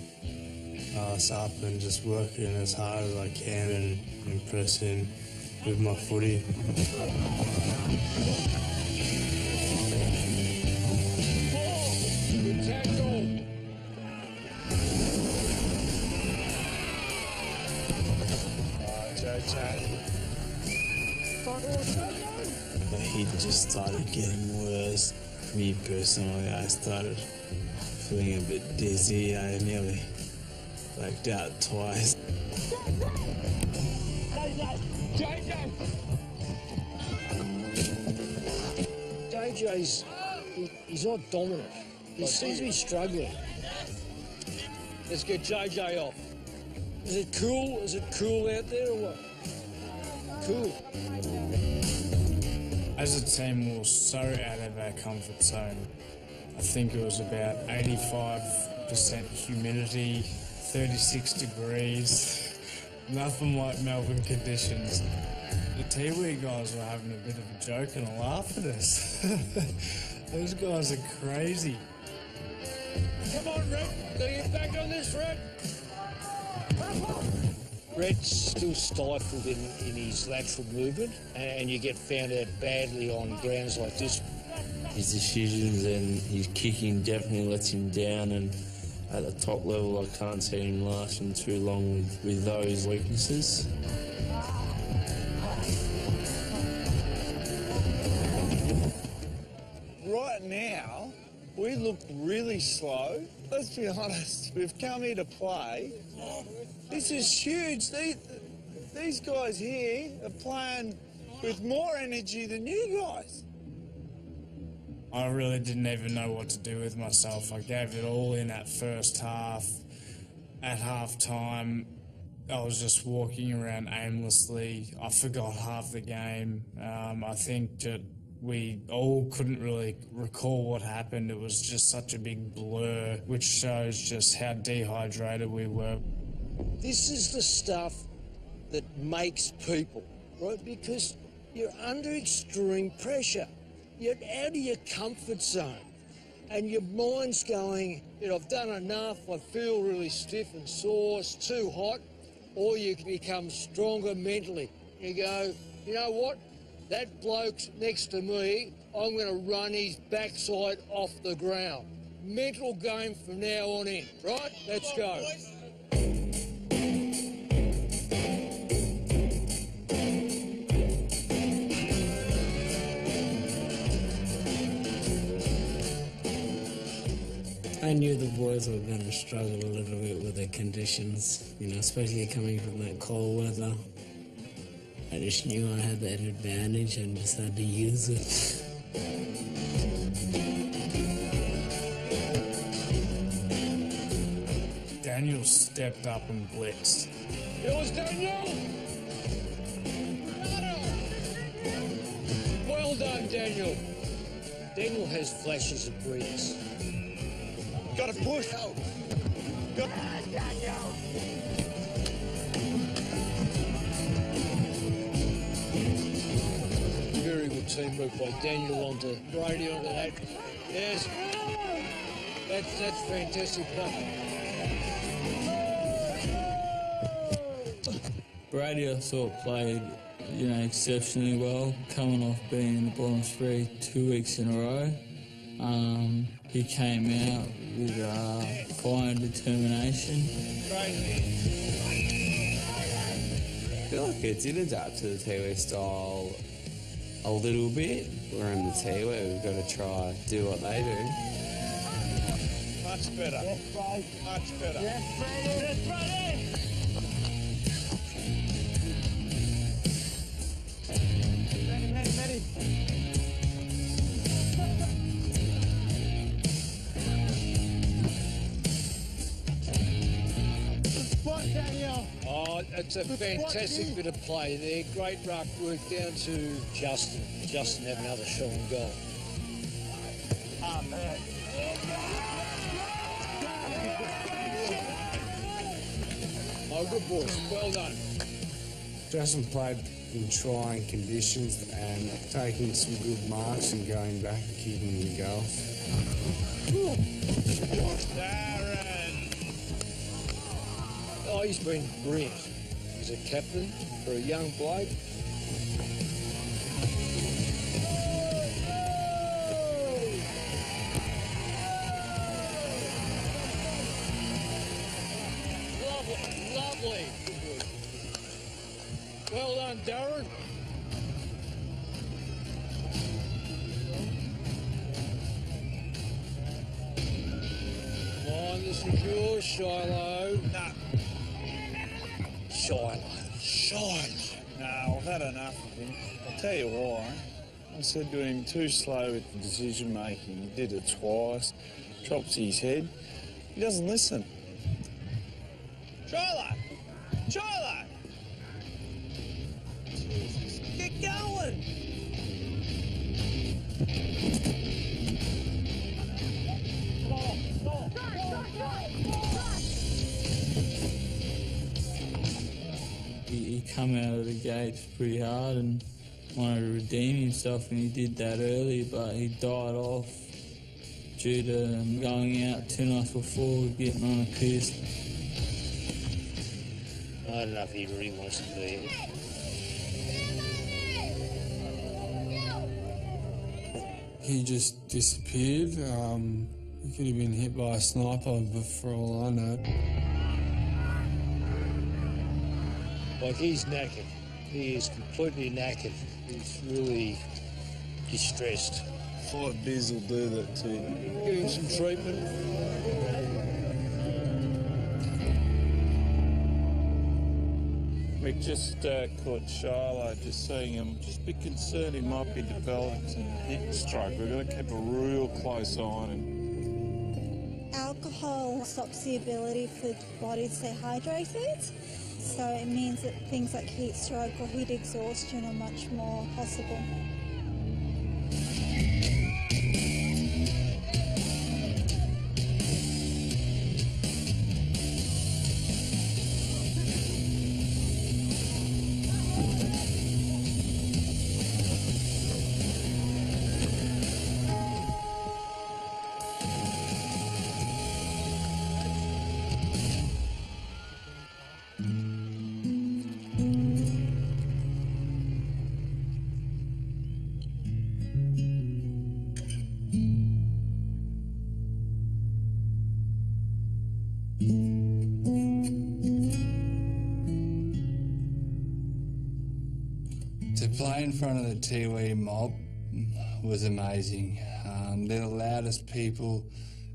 ass up and just working as hard as I can and impressing with my footy. He just started getting worse. Me personally, I started feeling a bit dizzy. I nearly blacked out twice. JJ's, he's not dominant. He seems to be struggling. Let's get JJ off. Is it cool? Is it cool out there or what? Cool. As a team, we were so out of our comfort zone. I think it was about 85% humidity, 36 degrees. Nothing like Melbourne conditions. The Tiwi guys were having a bit of a joke and a laugh at us. Those guys are crazy. Come on, Red. Gotta get back on this, Red. Red's still stifled in his lateral movement, and you get found out badly on grounds like this. His decisions and his kicking definitely lets him down, and at the top level I can't see him lasting too long with those weaknesses. Right now, we look really slow. Let's be honest, we've come here to play. This is huge. These guys here are playing with more energy than you guys. I really didn't even know what to do with myself. I gave it all in that first half. At half-time, I was just walking around aimlessly. I forgot half the game. I think that we all couldn't really recall what happened. It was just such a big blur, which shows just how dehydrated we were. This is the stuff that makes people, right? Because you're under extreme pressure. You're out of your comfort zone. And your mind's going, I've done enough, I feel really stiff and sore, it's too hot. Or you can become stronger mentally. You go, you know what? That bloke's next to me, I'm going to run his backside off the ground. Mental game from now on in, right? Let's go. I knew the boys were going to struggle a little bit with their conditions, especially coming from that cold weather. I just knew I had that advantage and just had to use it. Daniel stepped up and blitzed. It was Daniel! Well done, Daniel. Daniel has flashes of brilliance. Got to push. Very good teamwork by Daniel onto Brady onto that. Yes. That's fantastic play. Brady, I thought, played, exceptionally well, coming off being in the bottom three 2 weeks in a row. He came out with fire and determination. I feel like it did adapt to the Tiwi style a little bit. We're in the Tiwi, we've got to try do what they do. Much better. Much better. Oh, it's a fantastic bit of play there. Great ruck work down to Justin. Justin have another shot on goal. I good boys. Well done. Justin played in trying conditions and taking some good marks and going back and kicking the goals. Darren! Oh, he's been brilliant. He's a captain for a young bloke. Lovely. Well done, Darren. Line this is yours, Shiloh. Nah. Shiloh. Nah, I've had enough of him. I'll tell you why. I said to him, too slow with the decision making. He did it twice, drops his head. He doesn't listen. Shiloh! Get going! He come out of the gates pretty hard and wanted to redeem himself, and he did that early, but he died off due to going out 2 nights before, getting on a piss. I don't know if he really wants to be here. He just disappeared. He could have been hit by a sniper, but for all I know. Like, he's knackered. He is completely knackered. He's really distressed. 5 beers will do that to you. Give him some treatment. We just caught Shiloh, just seeing him. Just be concerned he might be developing some heat stroke. We're going to keep a real close eye on him. Alcohol stops the ability for the body to stay hydrated, so it means that things like heat stroke or heat exhaustion are much more possible. To play in front of the Tiwi mob was amazing. They're the loudest people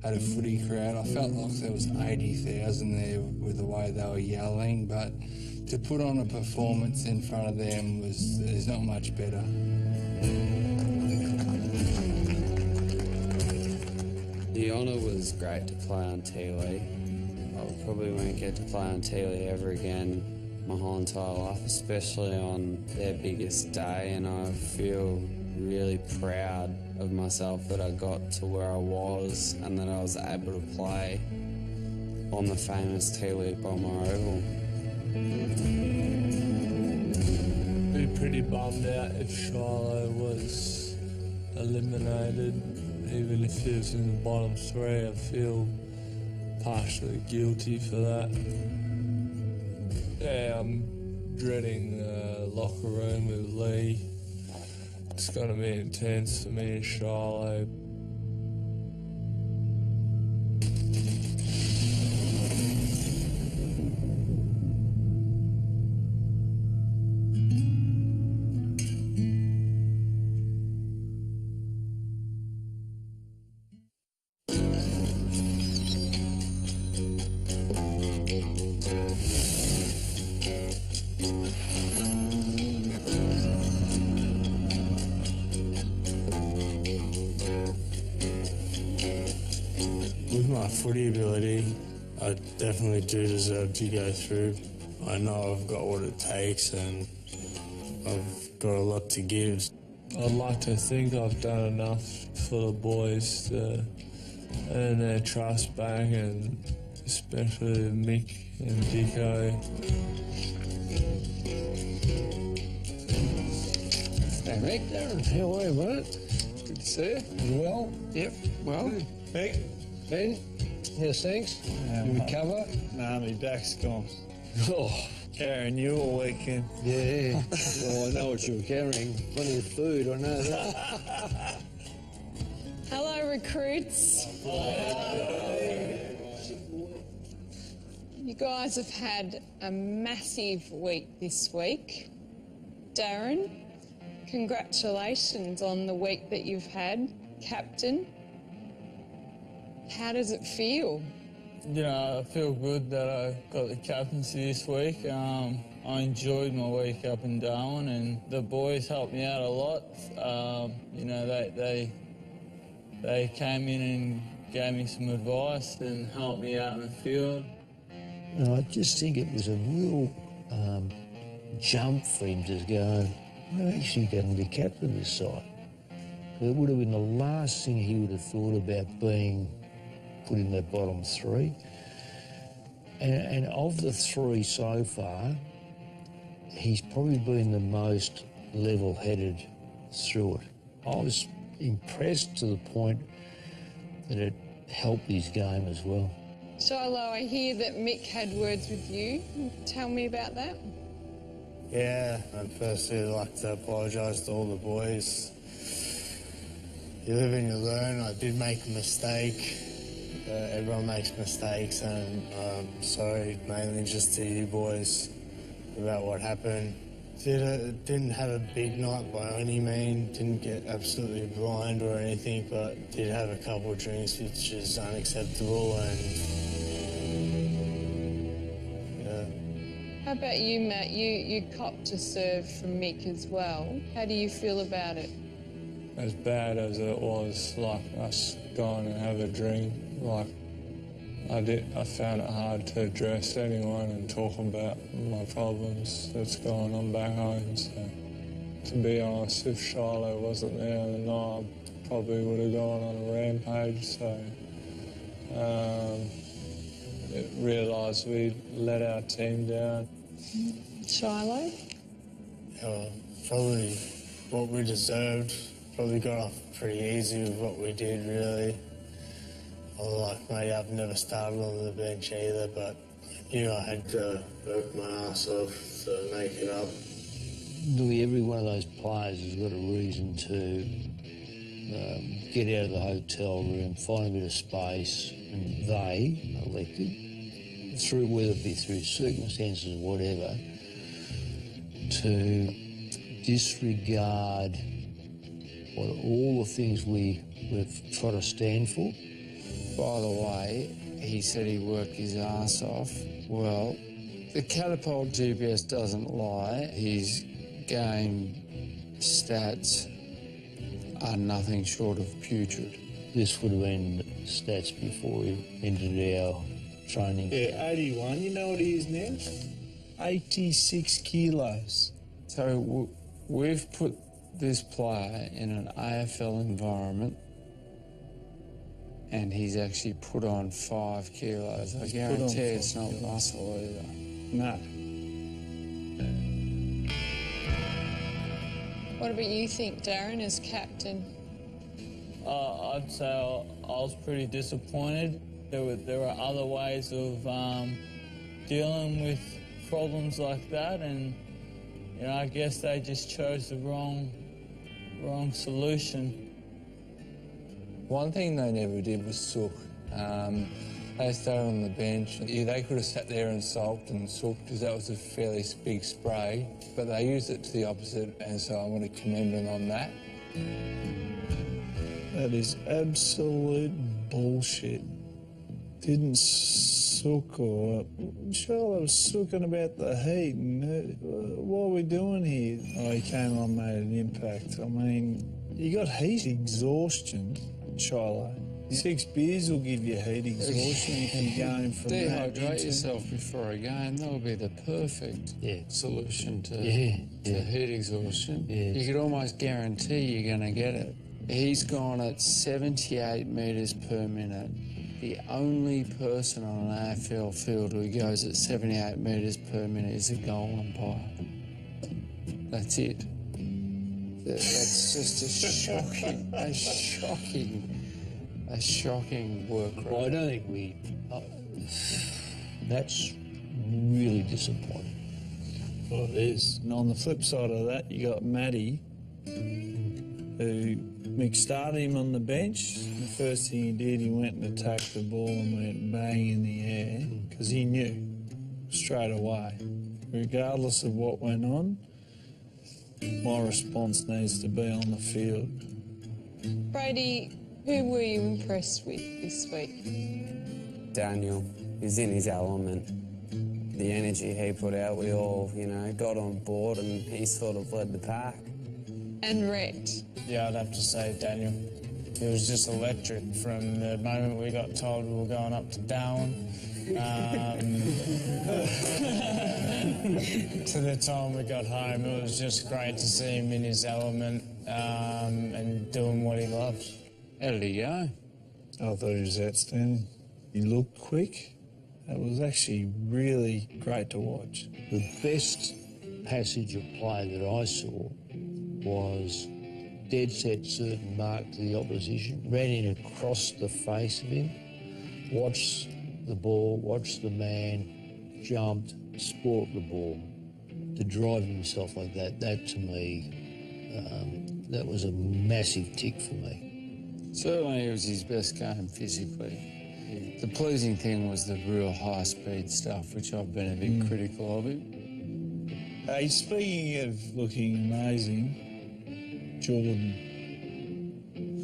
at a footy crowd. I felt like there was 80,000 there with the way they were yelling, but to put on a performance in front of them there's not much better. The honour was great to play on Tiwi. I probably won't get to play on Tiwi ever again my whole entire life, especially on their biggest day, and I feel really proud of myself that I got to where I was and that I was able to play on the famous Tiwi Bomber Oval. Be pretty bummed out if Shiloh was eliminated, even if he was in the bottom 3. I feel partially guilty for that. Yeah, I'm dreading the locker room with Lee. It's going to be intense for me and Shiloh. With my footy ability, I definitely do deserve to go through. I know I've got what it takes and I've got a lot to give. I'd like to think I've done enough for the boys to earn their trust back and especially Mick and Dico. Hey, Mick, Darren, how are you, mate? Good to see you. You well? Yep, well. Mick? Ben, how's things? You recover? Nah, my back's gone. Oh, Carrying you all weekend. yeah. Well, I know what you were carrying. Plenty of food, I know that. Hello, recruits. You guys have had a massive week this week. Darren, congratulations on the week that you've had, Captain. How does it feel? You know, I feel good that I got the captaincy this week. I enjoyed my week up in Darwin, and the boys helped me out a lot. You know, they came in and gave me some advice and helped me out in the field. And I just think it was a real jump for him to go, I'm actually going to be captain of this side. It would have been the last thing he would have thought about being put in that bottom three. And of the three so far, he's probably been the most level-headed through it. I was impressed to the point that it helped his game as well. Shiloh, I hear that Mick had words with you. Tell me about that. Yeah, I'd firstly like to apologise to all the boys. You live and you learn. I did make a mistake. Everyone makes mistakes, and sorry mainly just to you boys about what happened. Didn't have a big night by any means, didn't get absolutely blind or anything, but did have a couple of drinks which is unacceptable, and yeah. How about you, Matt? You copped a serve from Mick as well. How do you feel about it? As bad as it was, like us going and have a drink, like I found it hard to address anyone and talk about my problems that's going on back home. So, to be honest, if Shiloh wasn't there, then I probably would have gone on a rampage. So, realised we let our team down. Shiloh? Probably what we deserved. Probably got off pretty easy with what we did, really. Like, mate, I've never started on the bench either, but I knew I had to work my ass off to make it up. Nearly every one of those players has got a reason to get out of the hotel room, find a bit of space, and they elected, through whether it be through circumstances or whatever, to disregard all the things we've tried to stand for. By the way, he said he worked his ass off. Well, the Catapult GPS doesn't lie. His game stats are nothing short of putrid. This would have been stats before he entered our training. Yeah, 81. You know what he is now? 86 kilos. So we've put this player in an AFL environment, and he's actually put on 5 kilos. I guarantee it's not muscle either. No. What about you think, Darren, as captain? I'd say I was pretty disappointed. There were other ways of dealing with problems like that, and you know, I guess they just chose the wrong solution. One thing they never did was sook. They stayed on the bench. Yeah, they could have sat there and sulked and sooked because that was a fairly big spray, but they used it to the opposite, and so I want to commend them on that. That is absolute bullshit. Didn't sook or... Sure, I was sooking about the heat and what are we doing here? Oh, he came on, made an impact. I mean, you got heat exhaustion, Shiloh. 6 beers will give you heat exhaustion if you're going from that. Dehydrate yourself before a game. That would be the perfect solution to heat exhaustion. You could almost guarantee you're going to get it. He's gone at 78 metres per minute the only person on an AFL field who goes at 78 metres per minute is a goal umpire. That's it. That's just a shocking work rate. Well, I don't think we... that's really disappointing. Well, it is. And on the flip side of that, you got Matty, who Mick started him on the bench. The first thing he did, he went and attacked the ball and went bang in the air because he knew straight away, regardless of what went on, my response needs to be on the field. Brady, who were you impressed with this week? Daniel, he's in his element. The energy he put out, we all, got on board and he sort of led the pack. And Rhett? Yeah, I'd have to say Daniel. He was just electric from the moment we got told we were going up to Darwin. To the time we got home, it was just great to see him in his element and doing what he loves. How did he go? I thought he was outstanding. He looked quick. It was actually really great to watch. The best passage of play that I saw was dead set certain mark to the opposition, ran in across the face of him, watched the ball, watched the man, jumped, spoilt the ball. To drive himself like that to me, that was a massive tick for me. Certainly it was his best game physically. The pleasing thing was the real high-speed stuff, which I've been a bit critical of him. Speaking of looking amazing, Jordan.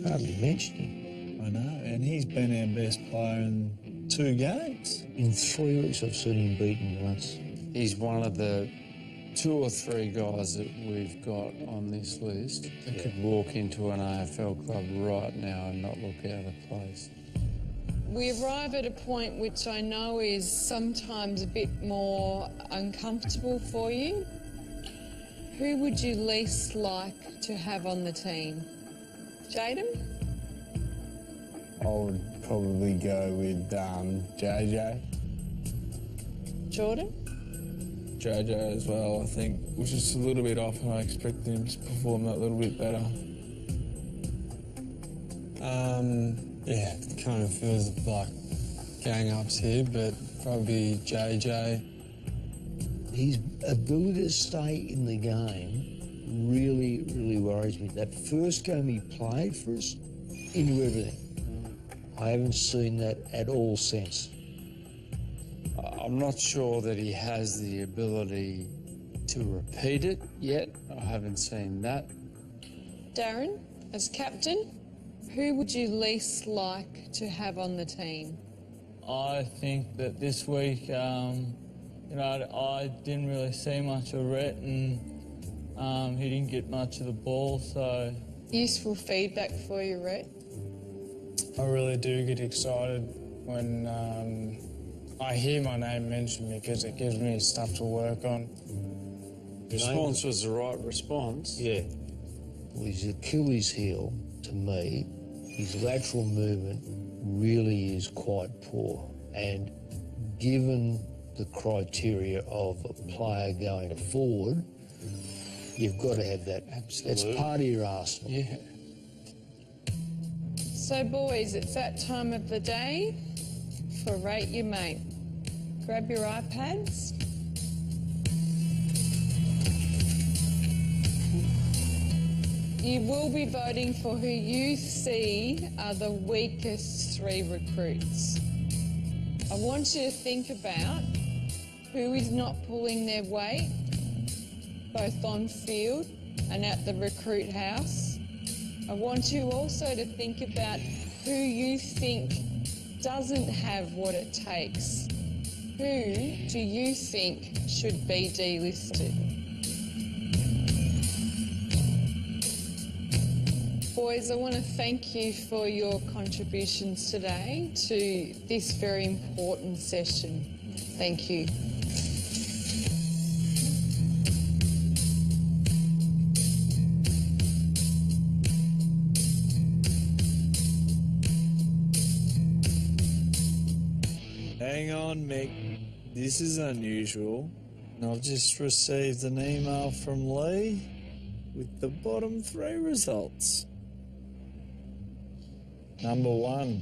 Hardly mentioned him. I know, and he's been our best player in 2 games. In 3 weeks I've seen him beaten once. He's one of the 2 or 3 guys that we've got on this list that could walk into an AFL club right now and not look out of place. We arrive at a point which I know is sometimes a bit more uncomfortable for you. Who would you least like to have on the team? Jaden? I would probably go with JJ. Jordan? JJ as well, I think, was just a little bit off and I expected him to perform that little bit better. Yeah, it kind of feels like gang-ups here, but probably JJ. His ability to stay in the game really, really worries me. That first game he played for us, he knew everything. I haven't seen that at all since. I'm not sure that he has the ability to repeat it yet. I haven't seen that. Darren, as captain, who would you least like to have on the team? I think that this week, I didn't really see much of Rhett and he didn't get much of the ball, so... Useful feedback for you, Rhett? I really do get excited when I hear my name mentioned because it gives me stuff to work on. Response was the right response. Yeah. Well, his Achilles heel, to me, his lateral movement really is quite poor. And given the criteria of a player going forward, you've got to have that. Absolutely. That's part of your arsenal. Yeah. So, boys, it's that time of the day for Rate Your Mate. Grab your iPads. You will be voting for who you see are the weakest 3 recruits. I want you to think about who is not pulling their weight, both on field and at the recruit house. I want you also to think about who you think doesn't have what it takes. Who do you think should be delisted? Boys, I want to thank you for your contributions today to this very important session. Thank you. Hang on, Mick. This is unusual. I've just received an email from Lee with the bottom 3 results. Number 1,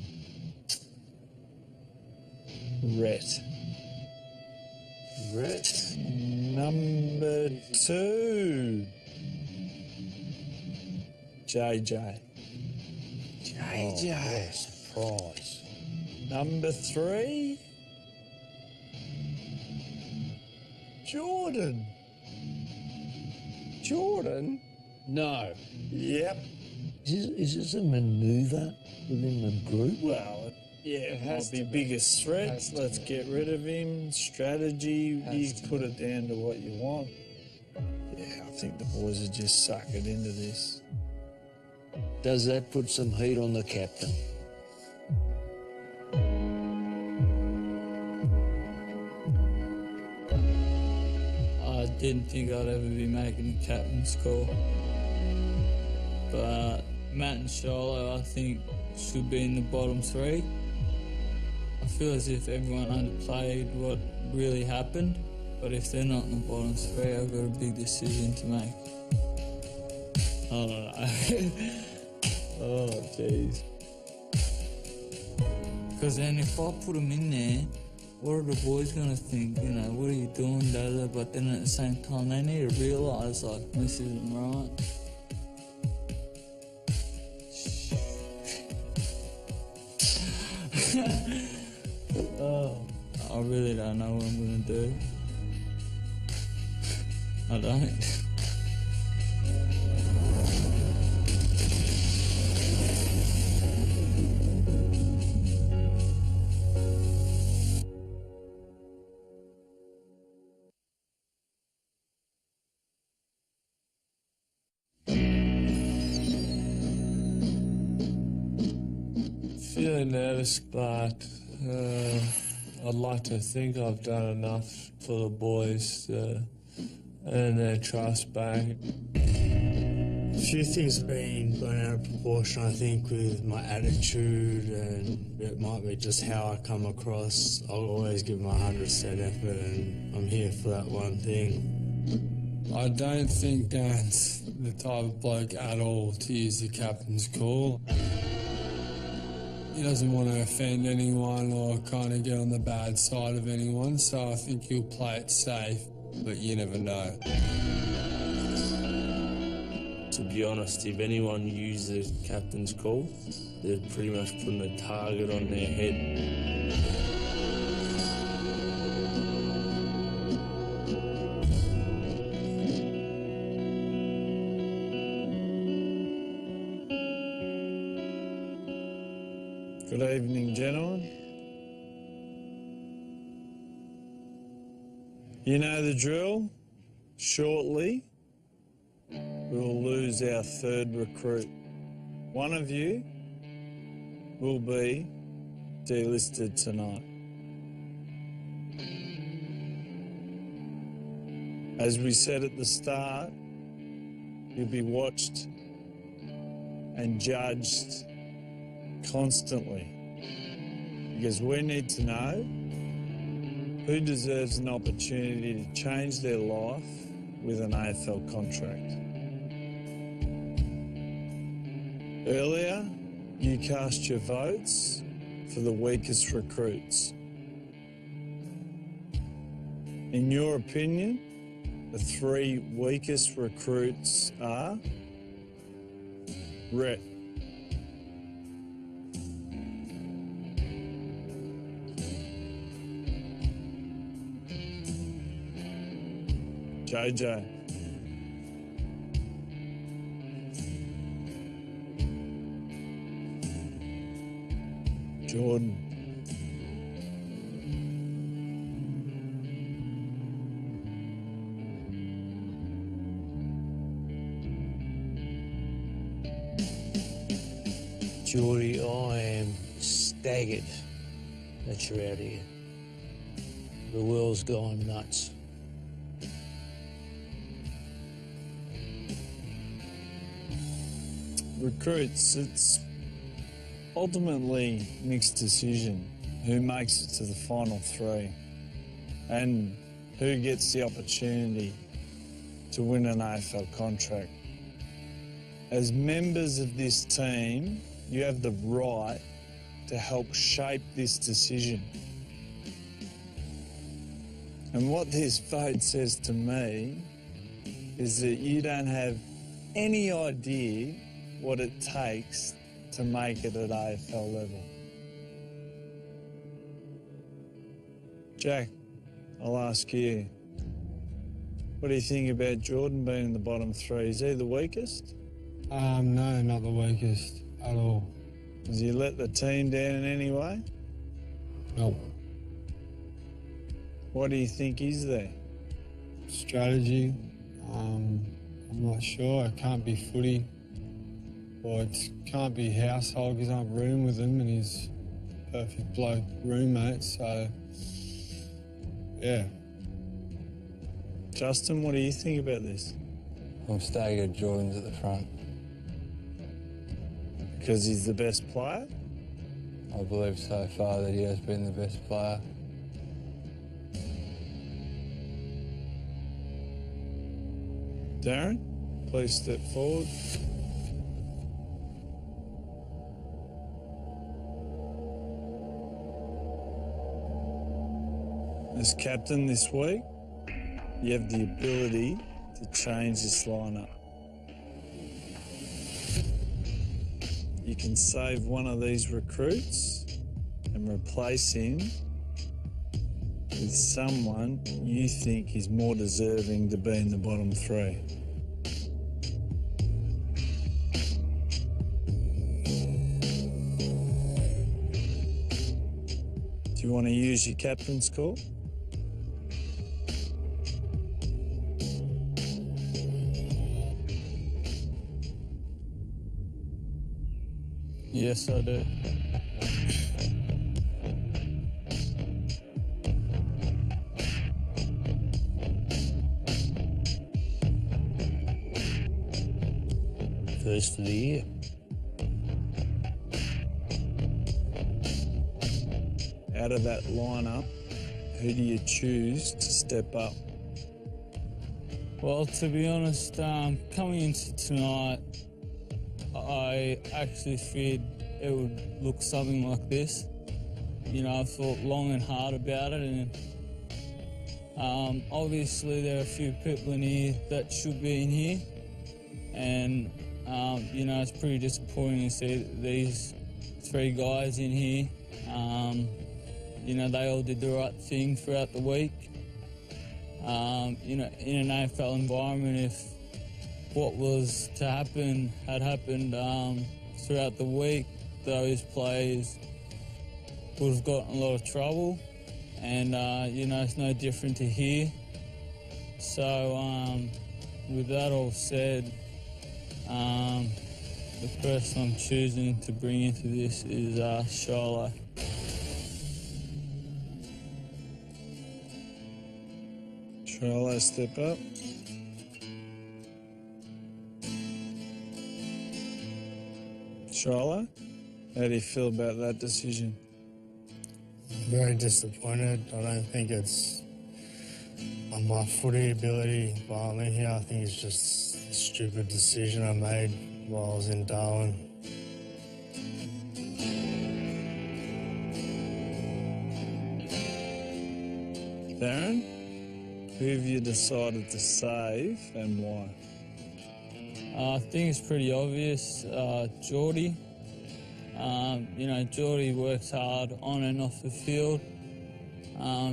Rhett. Number 2, JJ. JJ. Surprise. Number 3, Jordan. Jordan? No. Yep. Is this a manoeuvre within the group? Well, yeah, it has to be biggest threat. Let's get rid of him. Strategy, you put it down to what you want. Yeah, I think the boys are just sucking into this. Does that put some heat on the captain? I didn't think I'd ever be making the captain's call. But Matt and Shiloh, I think, should be in the bottom 3. I feel as if everyone underplayed what really happened, but if they're not in the bottom 3, I've got a big decision to make. I don't know. Oh, jeez. Because then if I put them in there, what are the boys going to think? You know, what are you doing, Dada? But then at the same time, they need to realise, like, this isn't right. Oh, I really don't know what I'm going to do. I don't. Feeling nervous, but I'd like to think I've done enough for the boys to earn their trust back. A few things have been blown out of proportion, I think, with my attitude, and it might be just how I come across. I'll always give my 100% effort, and I'm here for that one thing. I don't think Dan's the type of bloke at all to use the captain's call. He doesn't want to offend anyone or kind of get on the bad side of anyone, so I think he'll play it safe, but you never know. To be honest, if anyone used the captain's call, they're pretty much putting a target on their head. Good evening, gentlemen. You know the drill. Shortly, we'll lose our 3rd recruit. One of you will be delisted tonight. As we said at the start, you'll be watched and judged constantly, because we need to know who deserves an opportunity to change their life with an AFL contract. Earlier, you cast your votes for the weakest recruits. In your opinion, the 3 weakest recruits are Rhett, JJ, Jordan, Geordie, I am staggered that you're out here. The world's gone nuts. recruits, it's ultimately Mick's decision who makes it to the final three and who gets the opportunity to win an AFL contract. As members of this team, you have the right to help shape this decision. And what this vote says to me is that you don't have any idea what it takes to make it at AFL level. Jack, I'll ask you, what do you think about Jordan being in the bottom three? Is he the weakest? No, not the weakest at all. Does he let the team down in any way? No. What do you think is there? Strategy. I'm not sure. It can't be footy. Or it can't be household because I'm room with him and he's a perfect bloke roommate. So, yeah. Justin, what do you think about this? I'm staggered Jordan's at the front. Because he's the best player? I believe so far that he has been the best player. Darren, please step forward. As captain this week, you have the ability to change this lineup. You can save one of these recruits and replace him with someone you think is more deserving to be in the bottom three. Do you want to use your captain's call? Yes, I do. First of the year. Out of that lineup, who do you choose to step up? Well, to be honest, coming into tonight, I actually feared it would look something like this. You know, I thought long and hard about it, and obviously there are a few people in here that should be in here, and you know, it's pretty disappointing to see these three guys in here. You know, they all did the right thing throughout the week. You know, in an AFL environment, if what was to happen had happened throughout the week, those players would have gotten a lot of trouble, and you know, it's no different to here. So with that all said, the person I'm choosing to bring into this is Shiloh. Shiloh, step up. Shiloh, how do you feel about that decision? Very disappointed. I don't think it's on my footy ability while I'm in here. I think it's just a stupid decision I made while I was in Darwin. Darren, who have you decided to save and why? I think it's pretty obvious. Geordie. You know, Geordie works hard on and off the field.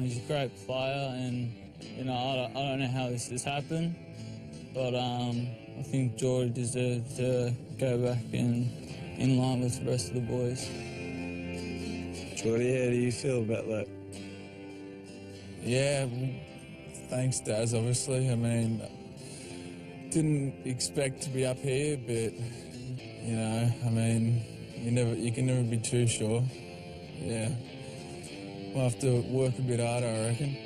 He's a great player, and you know, I don't know how this has happened, but I think Geordie deserves to go back in line with the rest of the boys. Geordie, how do you feel about that? Yeah, thanks, Daz, obviously. I mean, didn't expect to be up here, but, you know, I mean, you can never be too sure. Yeah. We'll have to work a bit harder, I reckon.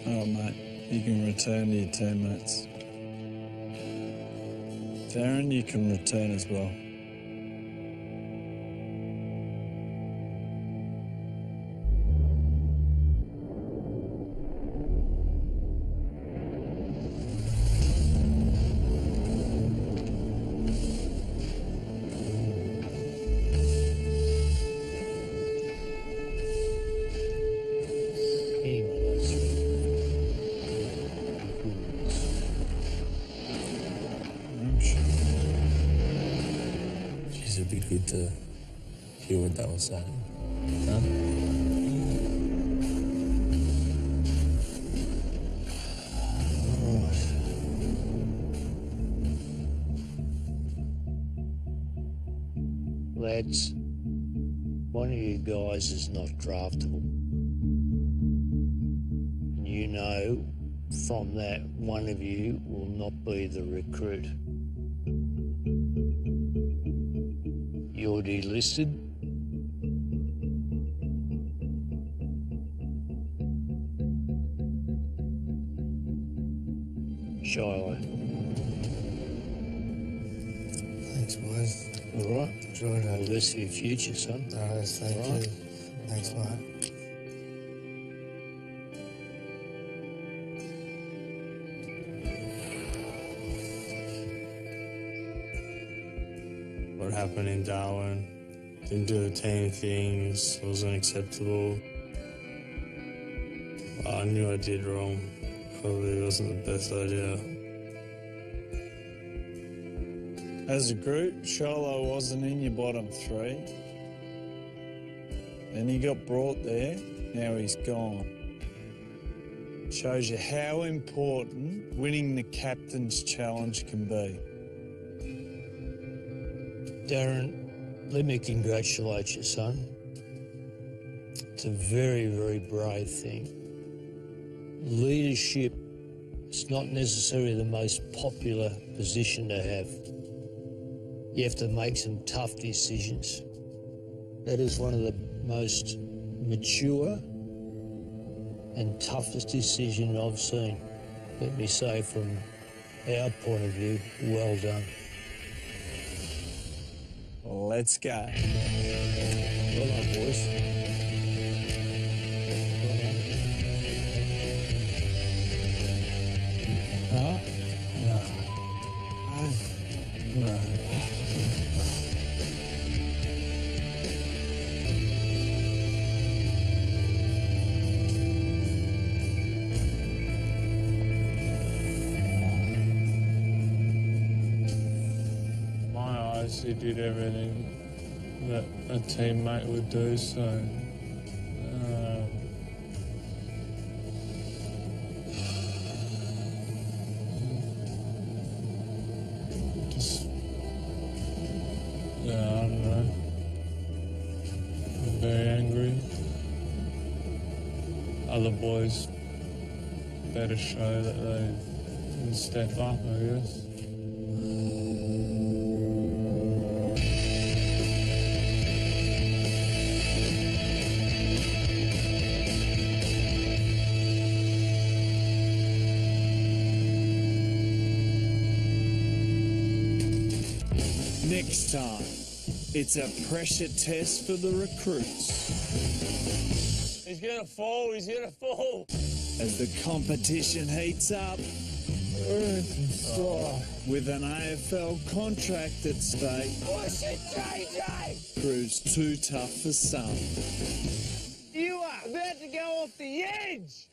Oh, mate, you can return to your teammates. Darren, you can return as well. be good to hear what they were saying. Huh? Lads, one of you guys is not draftable. And you know from that one of you will not be the recruit. You're delisted. Shiloh. Thanks, boys. All right. Enjoyed All it. the best for your future, son. Nice, thank All right. you. Thanks, mate. What happened in Darwin, didn't do the team things, wasn't acceptable. I knew I did wrong. Probably wasn't the best idea. As a group, Shiloh wasn't in your bottom three. Then he got brought there, now he's gone. Shows you how important winning the captain's challenge can be. Darren, let me congratulate you, son. It's a very, very brave thing. Leadership is not necessarily the most popular position to have. You have to make some tough decisions. That is one of the most mature and toughest decisions I've seen. Let me say from our point of view, well done. Let's go. Well done, boys. He did everything that a teammate would do, so just, yeah, I don't know. I'm very angry. Other boys better show that they can step up, I guess. Next time, it's a pressure test for the recruits. He's gonna fall, he's gonna fall. As the competition heats up, with an AFL contract at stake, Push it, JJ! proves too tough for some. You are about to go off the edge!